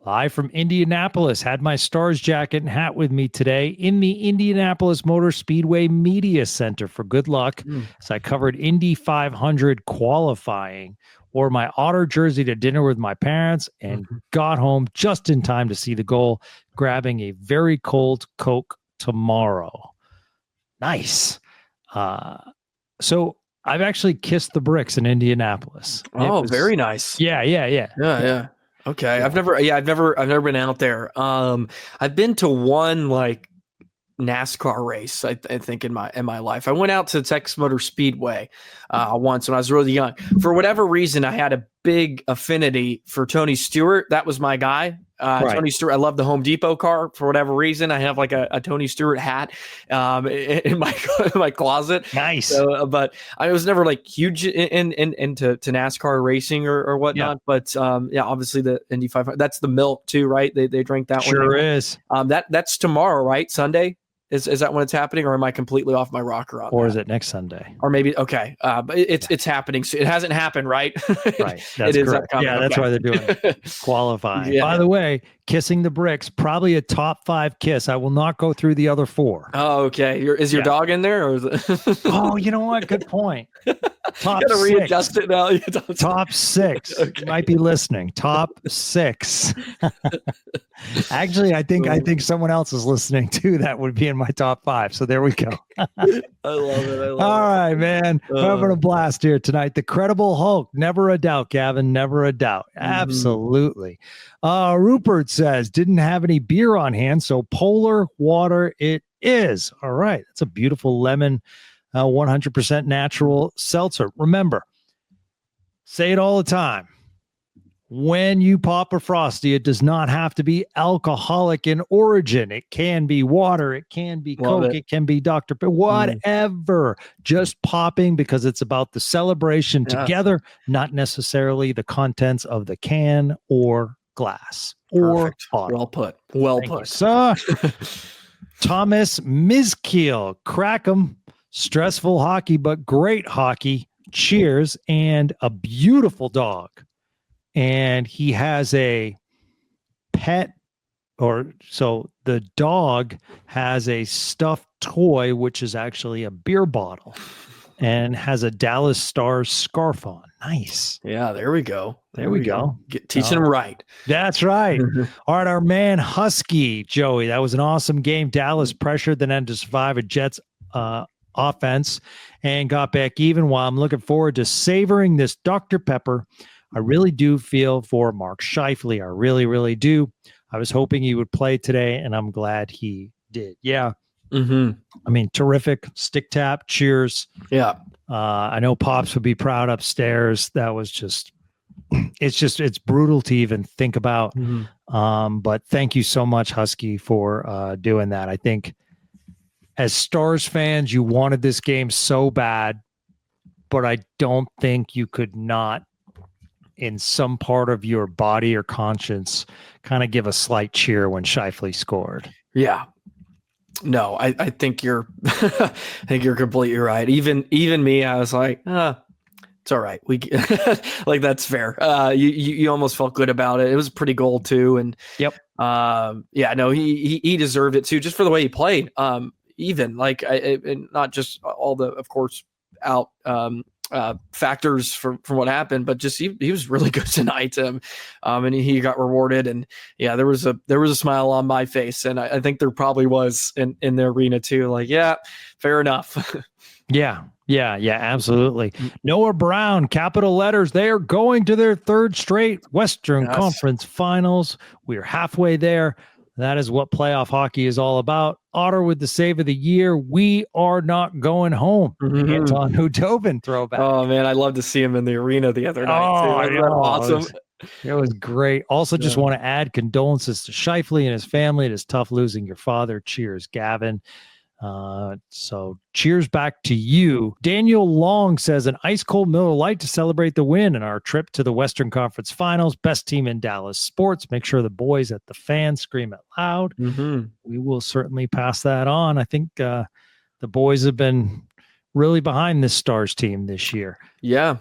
live from Indianapolis, had my Stars jacket and hat with me today in the Indianapolis Motor Speedway Media Center for good luck. As I covered Indy 500 qualifying. wore my Otter jersey to dinner with my parents, and got home just in time to see the goal, grabbing a very cold Coke tomorrow. Nice. So I've actually kissed the bricks in Indianapolis. Very nice. Yeah. Okay. I've never been out there. I've been to one like NASCAR race, I think in my life. I went out to Texas Motor Speedway once when I was really young. For whatever reason, I had a big affinity for Tony Stewart. That was my guy. Right. Tony Stewart. I love the Home Depot car for whatever reason. I have like a Tony Stewart hat in my closet. Nice. So, but I was never like huge into NASCAR racing or whatnot. Yeah. But obviously the Indy 500. That's the milk too, right? They drink that one. Sure is. That's tomorrow, right? Sunday. Is that when it's happening, or am I completely off my rocker on or that? Is it next Sunday? Or maybe but it's happening. So it hasn't happened, right? Right. That's correct. Yeah, that's why they're doing it. Qualifying. Yeah. By the way, kissing the bricks, probably a top 5 kiss. I will not go through the other 4. Oh, okay. Is your dog in there, or is it? Oh, you know what? Good point. Top you gotta 6. Readjust it now. Top 6. Okay. You might be listening. Top 6. Actually, I think someone else is listening too. That would be in my top 5. So there we go. I love it. All right, man. Having a blast here tonight. The Credible Hulk. Never a doubt, Gavin. Never a doubt. Absolutely. Rupert says, didn't have any beer on hand, so polar water it is. All right. That's a beautiful lemon, 100% natural seltzer. Remember, say it all the time. When you pop a Frosty, it does not have to be alcoholic in origin. It can be water. It can be Coke. It can be Dr. Pepper, whatever. Just popping because it's about the celebration together, not necessarily the contents of the can or glass or bottle. Well put. Thomas Mizkiel, crack 'em. Stressful hockey, but great hockey. Cheers. And a beautiful dog. And he has a pet, so the dog has a stuffed toy, which is actually a beer bottle, and has a Dallas Stars scarf on. Nice. Yeah, there we go. There we go. Teaching him right. That's right. All right, our man Husky, Joey. That was an awesome game. Dallas pressured, then had to survive a Jets offense and got back even. While I'm looking forward to savoring this Dr. Pepper, I really do feel for Mark Scheifele. I really, really do. I was hoping he would play today, and I'm glad he did. Yeah. I mean, terrific. Stick tap. Cheers. Yeah. I know Pops would be proud upstairs. That was it's brutal to even think about. But thank you so much, Husky, for doing that. I think as Stars fans, you wanted this game so bad, but I don't think you could not, in some part of your body or conscience, kind of give a slight cheer when Scheifele scored. Yeah. No, I think you're I think you're completely right. Even me, I was like, it's all right. We like, that's fair. You almost felt good about it. It was a pretty goal too. And he deserved it too, just for the way he played. Even like and not just all the, of course, out factors from what happened, but just he was really good tonight, and he got rewarded. And there was a smile on my face, and I think there probably was in the arena too. Like, yeah, fair enough. Yeah, absolutely. Noah Brown, capital letters. They are going to their 3rd straight Western Conference Finals. We're halfway there. That is what playoff hockey is all about. Otter with the save of the year. We are not going home. Anton Hudobin throwback. Oh, man, I love to see him in the arena the other night. Too. Awesome. It was great. Also, just want to add condolences to Scheifele and his family. It is tough losing your father. Cheers, Gavin. So cheers back to you. Daniel Long says an ice cold Miller Lite to celebrate the win in our trip to the Western Conference Finals. Best team in Dallas sports. Make sure the boys at the fan scream it loud. We will certainly pass that on. I think the boys have been really behind this Stars team this year. Yeah.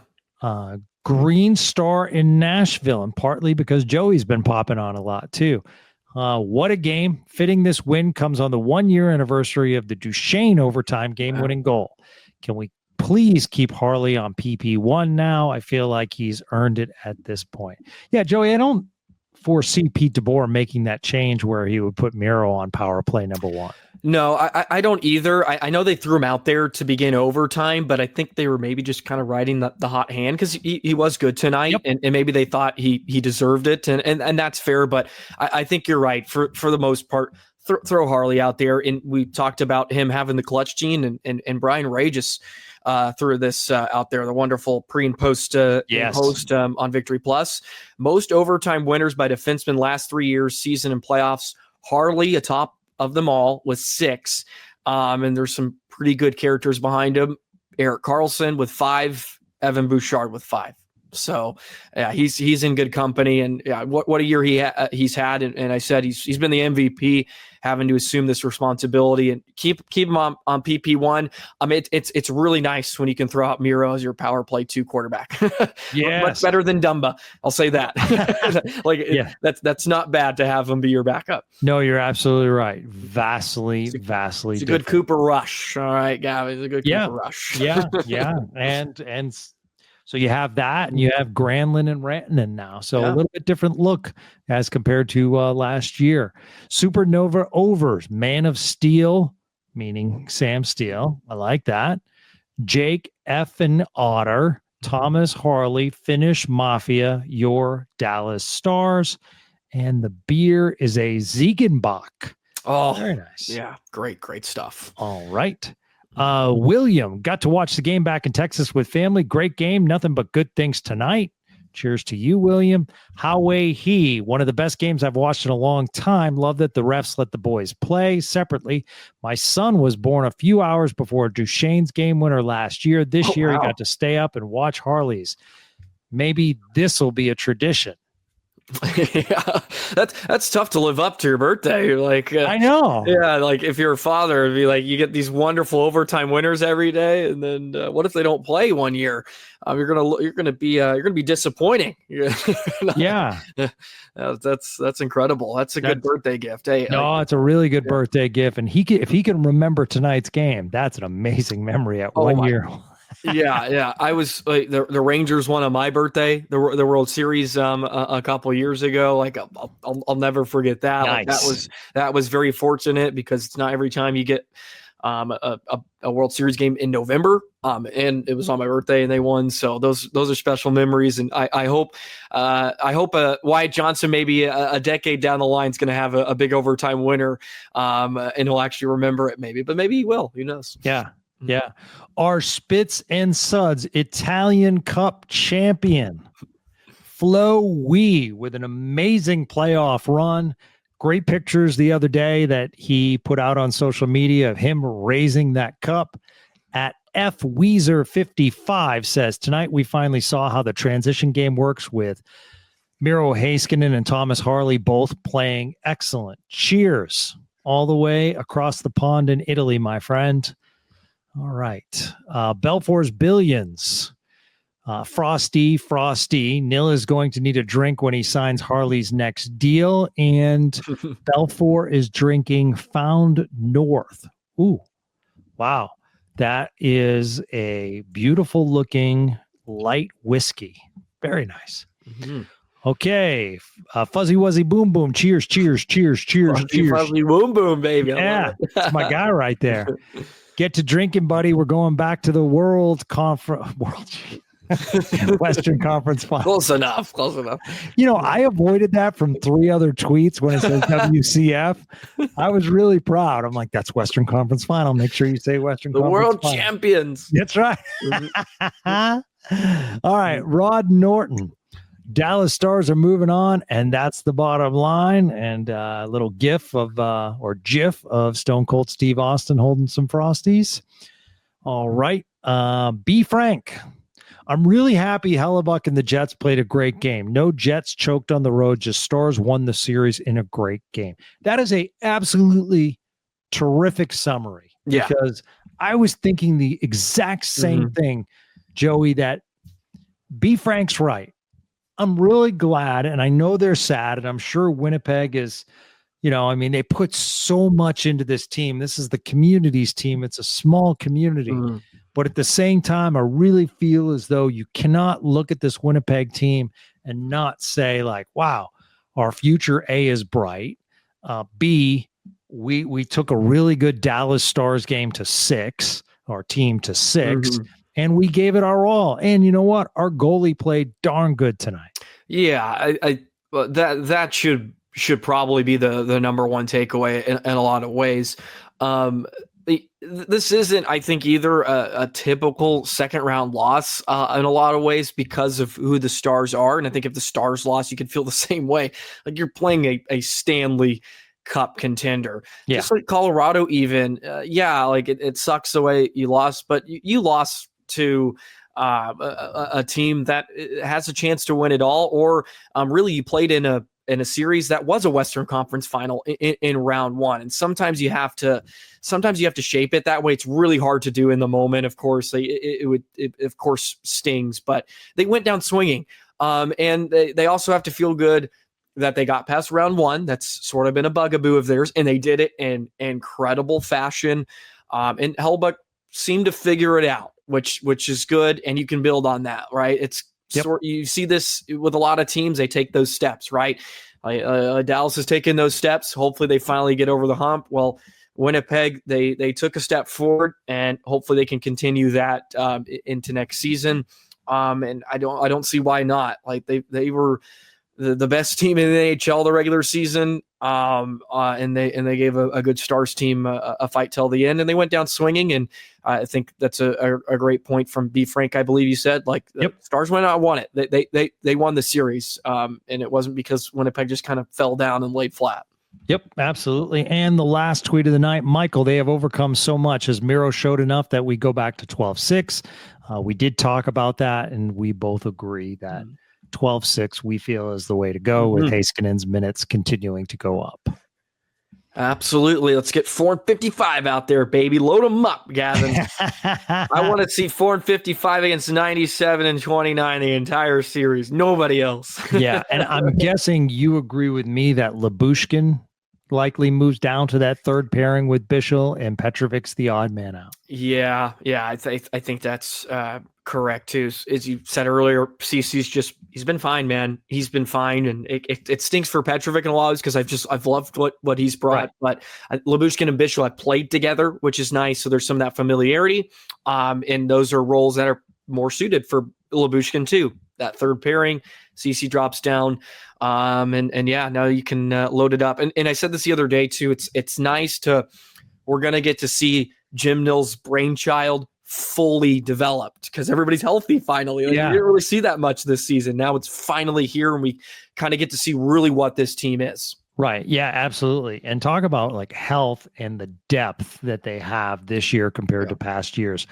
Green Star in Nashville, and partly because Joey's been popping on a lot too. What a game. Fitting this win comes on the 1-year anniversary of the Duchesne overtime game-winning goal. Can we Please keep Harley on PP1 now. I feel like he's earned it at this point. Yeah, Joey, I don't foresee Pete DeBoer making that change where he would put Miro on power play number 1. No, I don't either. I know they threw him out there to begin overtime, but I think they were maybe just kind of riding the hot hand because he was good tonight, and maybe they thought he deserved it, and that's fair. But I think you're right. For the most part, throw Harley out there. And we talked about him having the clutch gene, and Brian Ray just threw this out there, the wonderful pre and post host on Victory Plus. Most overtime winners by defensemen last 3 years, season and playoffs. Harley atop of them all with 6. And there's some pretty good characters behind him. Erik Karlsson with 5, Evan Bouchard with 5. So yeah, he's in good company, and yeah, what a year he's had. And I said he's been the MVP, having to assume this responsibility and keep him on PP1. It's really nice when you can throw out Miro as your power play 2 quarterback. Yes. Much better than Dumba. I'll say that. That's not bad to have him be your backup. No, you're absolutely right. Vastly it's a different. good Cooper Rush. All right, Gavin, it's a good Cooper Rush. yeah. And so you have that, and you have Granlund and Rantanen now. So a little bit different look as compared to last year. Supernova overs, Man of Steel, meaning Sam Steele. I like that. Jake effing Otter, Thomas Harley, Finnish Mafia, your Dallas Stars. And the beer is a Ziegenbach. Oh, very nice. Yeah, great stuff. All right. William, got to watch the game back in Texas with family. Great game. Nothing but good things tonight. Cheers to you, William. Howie He, one of the best games I've watched in a long time. Love that the refs let the boys play separately. My son was born a few hours before Duchesne's game winner last year. This year, he got to stay up and watch Harley's. Maybe this will be a tradition. Yeah, that's tough to live up to your birthday. Like I know. Yeah, like if you're a father, it'd be like you get these wonderful overtime winners every day, and then what if they don't play one year? You're gonna be disappointing. Yeah, that's incredible. That's a good birthday gift. Hey, no, it's a really good birthday gift, and if he can remember tonight's game, that's an amazing memory at 1 year. Yeah. I was the Rangers won on my birthday, the World Series a couple of years ago. Like I'll never forget that. Nice. Like, that was very fortunate because it's not every time you get a World Series game in November. And it was on my birthday and they won. So those are special memories. And I hope Wyatt Johnson, maybe a decade down the line, is going to have a big overtime winner. And he'll actually remember it but maybe he will. Who knows? Yeah. Yeah. Our Spits and Suds Italian Cup champion, Flo Wee, with an amazing playoff run. Great pictures the other day that he put out on social media of him raising that cup. At F Weezer 55 says, tonight we finally saw how the transition game works with Miro Heiskanen and Thomas Harley both playing excellent. Cheers all the way across the pond in Italy, my friend. All right. Belfour's Billions. Frosty. Nil is going to need a drink when he signs Harley's next deal. And Belfour is drinking Found North. Ooh, wow. That is a beautiful looking light whiskey. Very nice. Mm-hmm. Okay. Fuzzy Wuzzy Boom Boom. Cheers. Fuzzy Boom Boom, baby. Yeah. That's my guy right there. Get to drinking, buddy. We're going back to the Western Conference Final. Close enough. You know, I avoided that from 3 other tweets when it says WCF. I was really proud. I'm like, that's Western Conference Final. Make sure you say Western Conference World Final. Champions. That's right. All right, Rod Norton. Dallas Stars are moving on, and that's the bottom line. And a little gif of Stone Cold Steve Austin holding some Frosties. All right. B. Frank. I'm really happy Hellebuck and the Jets played a great game. No Jets choked on the road, just Stars won the series in a great game. That is a absolutely terrific summary. Yeah. Because I was thinking the exact same thing, Joey, that B. Frank's right. I'm really glad, and I know they're sad, and I'm sure Winnipeg is, they put so much into this team. This is the community's team. It's a small community. But at the same time, I really feel as though you cannot look at this Winnipeg team and not say like, wow, our future A is bright. B, we took a really good Dallas Stars game to 6, our team to 6, and we gave it our all. And you know what? Our goalie played darn good tonight. Yeah, that should probably be the number one takeaway in a lot of ways. This isn't, I think, either a typical second round loss in a lot of ways because of who the Stars are. And I think if the Stars lost, you could feel the same way. Like you're playing a Stanley Cup contender. Yeah. Just like Colorado even. Like it sucks the way you lost, but you lost to a team that has a chance to win it all, or really you played in a series that was a Western Conference final in round 1. And sometimes you have to shape it that way. It's really hard to do in the moment. Of course, it of course stings, but they went down swinging. And they also have to feel good that they got past round 1. That's sort of been a bugaboo of theirs, and they did it in incredible fashion. And Hellbuck seemed to figure it out, which is good, and you can build on that, right? It's you see this with a lot of teams. They take those steps, right? Dallas has taken those steps. Hopefully they finally get over the hump. Well, Winnipeg, they took a step forward, and hopefully they can continue that into next season. And I don't see why not. Like they were the best team in the NHL the regular season, and they gave a good Stars team a fight till the end, and they went down swinging. And I think that's a great point from B. Frank. I believe you said the Stars went out and won it. They won the series, and it wasn't because Winnipeg just kind of fell down and laid flat. Yep, absolutely. And the last tweet of the night, Michael, they have overcome so much. As Miro showed enough that we go back to 12-6. We did talk about that, and we both agree that 12-6 we feel is the way to go, with Heiskanen's minutes continuing to go up. Absolutely. Let's get 455 out there, baby. Load them up, Gavin. I want to see 455 against 97 and 29 the entire series. Nobody else. Yeah, and I'm guessing you agree with me that Lyubushkin likely moves down to that third pairing with Bichel, and Petrovic's the odd man out. Yeah. I think that's correct too. As you said earlier, CC's he's been fine, man. He's been fine, and it stinks for Petrovic in a lot of ways because I've loved what he's brought. Right. But Lyubushkin and Bichel have played together, which is nice. So there's some of that familiarity, and those are roles that are more suited for Lyubushkin too. That third pairing, CC drops down. And yeah, now you can load it up. And I said this the other day too. It's nice we're going to get to see Jim Nill's brainchild fully developed because everybody's healthy finally. You didn't really see that much this season. Now it's finally here, and we kind of get to see really what this team is. Right. Yeah, absolutely. And talk about health and the depth that they have this year compared to past years.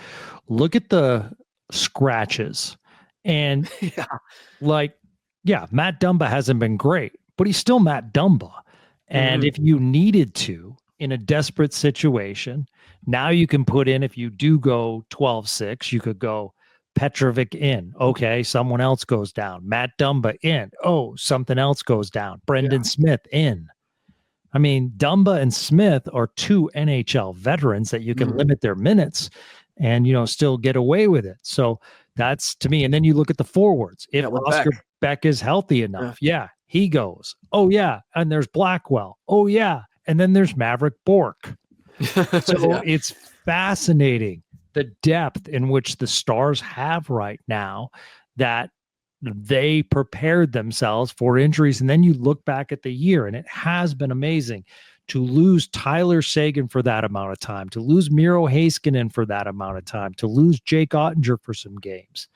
Look at the scratches. And Matt Dumba hasn't been great, but he's still Matt Dumba. And if you needed to, in a desperate situation, now you can put in, if you do go 12-6, you could go Petrovic in. Okay, someone else goes down. Matt Dumba in. Oh, something else goes down. Brendan Smith in. I mean, Dumba and Smith are two NHL veterans that you can limit their minutes and, still get away with it. So that's, to me. And then you look at the forwards. If Oscar Beck is healthy enough, he goes. Oh, yeah. And there's Blackwell. Oh, yeah. And then there's Maverick Bourque. So it's fascinating the depth in which the Stars have right now, that they prepared themselves for injuries. And then you look back at the year, and it has been amazing to lose Tyler Seguin for that amount of time, to lose Miro Heiskanen for that amount of time, to lose Jake Oettinger for some games.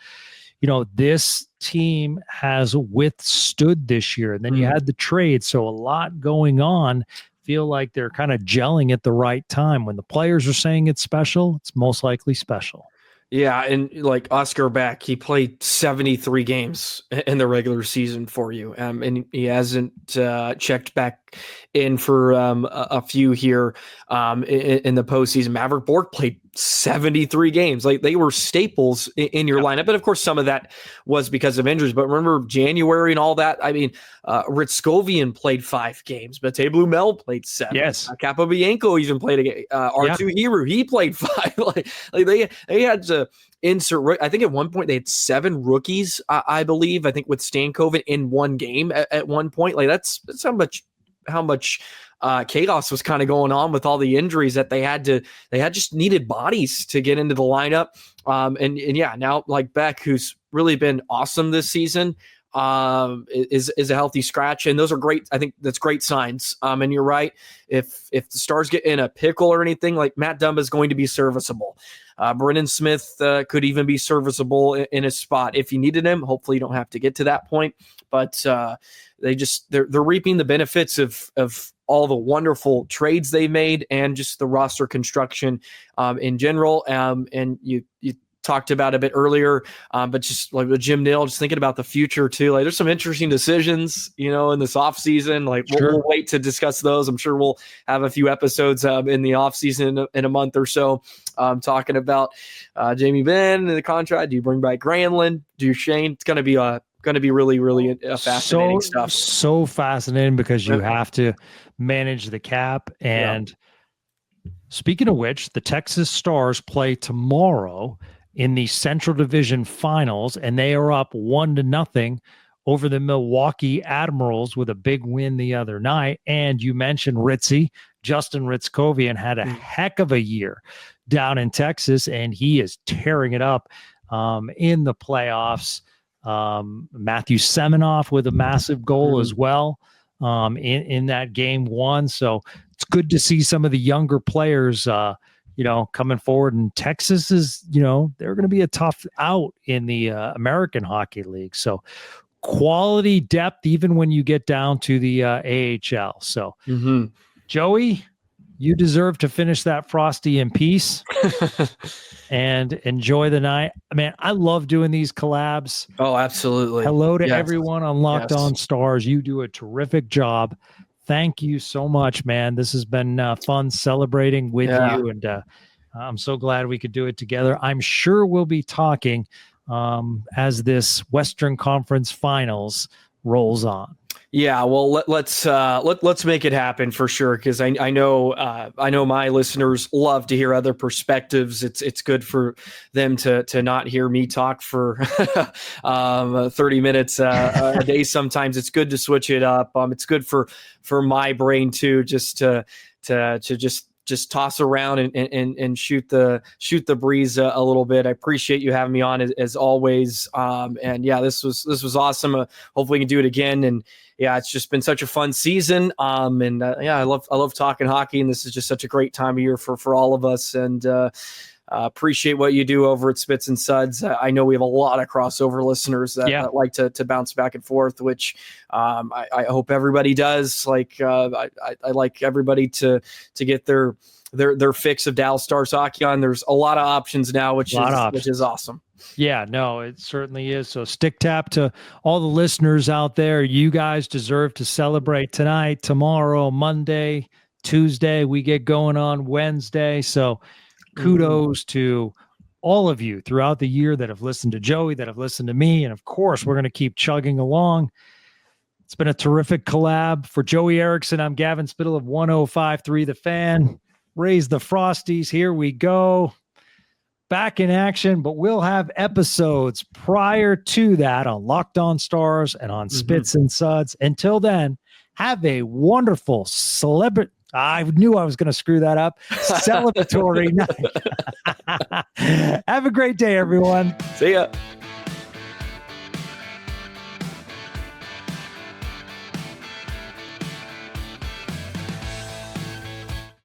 This team has withstood this year. And then you had the trade. So a lot going on. Feel like they're kind of gelling at the right time. When the players are saying it's special, it's most likely special. Yeah, and like Oscar Beck, he played 73 games in the regular season for you, and he hasn't checked back back in for a few here in the postseason. Maverick Bourque played 73 games. Like, they were staples in your lineup. And of course, some of that was because of injuries. But remember January and all that? I mean, Ritskovian played 5 games. Matej Blumel played 7. Yes. Capobianco even played a game. R2 Hiru, he played 5. like they had to insert. I think at one point they had 7 rookies, I believe. I think with Stankoven in one game at one point. Like, that's how much chaos was kind of going on with all the injuries that they had just needed bodies to get into the lineup. And yeah, now like Beck, who's really been awesome this season, is a healthy scratch, and those are great. I think that's great signs. And you're right. If the Stars get in a pickle or anything, like, Matt Dumba is going to be serviceable. Brennan Smith could even be serviceable in a spot if you needed him. Hopefully you don't have to get to that point, but they're reaping the benefits of all the wonderful trades they made and just the roster construction in general. And you talked about a bit earlier, but just like with Jim Nill, just thinking about the future too. Like, there's some interesting decisions, in this offseason. Like, we'll wait to discuss those. I'm sure we'll have a few episodes in the offseason in a month or so, talking about Jamie Benn and the contract. Do you bring back Granlund? Do you Shane? It's going to be really, really fascinating stuff. So fascinating, because you have to manage the cap. And speaking of which, the Texas Stars play tomorrow in the Central Division Finals, and they are up 1-0 over the Milwaukee Admirals with a big win the other night. And you mentioned Justin Ritskovian had a heck of a year down in Texas, and he is tearing it up in the playoffs. Matthew Semenoff with a massive goal as well in that game 1. So it's good to see some of the younger players coming forward. And Texas is, they're going to be a tough out in the American Hockey League. So quality depth, even when you get down to the AHL. So Joey, you deserve to finish that Frosty in peace and enjoy the night. Man, I love doing these collabs. Oh, absolutely. Hello to everyone on Locked On Stars. You do a terrific job. Thank you so much, man. This has been fun celebrating with you, and I'm so glad we could do it together. I'm sure we'll be talking as this Western Conference Finals rolls on. Yeah, well, let's make it happen for sure, because I know my listeners love to hear other perspectives. It's good for them to not hear me talk for 30 minutes a day. Sometimes it's good to switch it up. It's good for my brain too, just to just toss around and shoot the breeze a little bit. I appreciate you having me on as always. And yeah, this was awesome. Hopefully we can do it again. And yeah, it's just been such a fun season. I love talking hockey, and this is just such a great time of year for all of us. And appreciate what you do over at Spits and Suds. I know we have a lot of crossover listeners that like to bounce back and forth, which I hope everybody does. Like I like everybody to get their fix of Dallas Stars hockey on. There's a lot of options now, which is awesome. Yeah, no, it certainly is. So stick tap to all the listeners out there. You guys deserve to celebrate tonight, tomorrow, Monday, Tuesday. We get going on Wednesday. So kudos to all of you throughout the year that have listened to Joey, that have listened to me. And of course, we're going to keep chugging along. It's been a terrific collab. For Joey Erickson, I'm Gavin Spittle of 105.3 The Fan. Raise the Frosties. Here we go. Back in action, but we'll have episodes prior to that on Locked On Stars and on Spits and Suds. Until then, have a wonderful I knew I was going to screw that up. Celebratory night. Have a great day, everyone. See ya.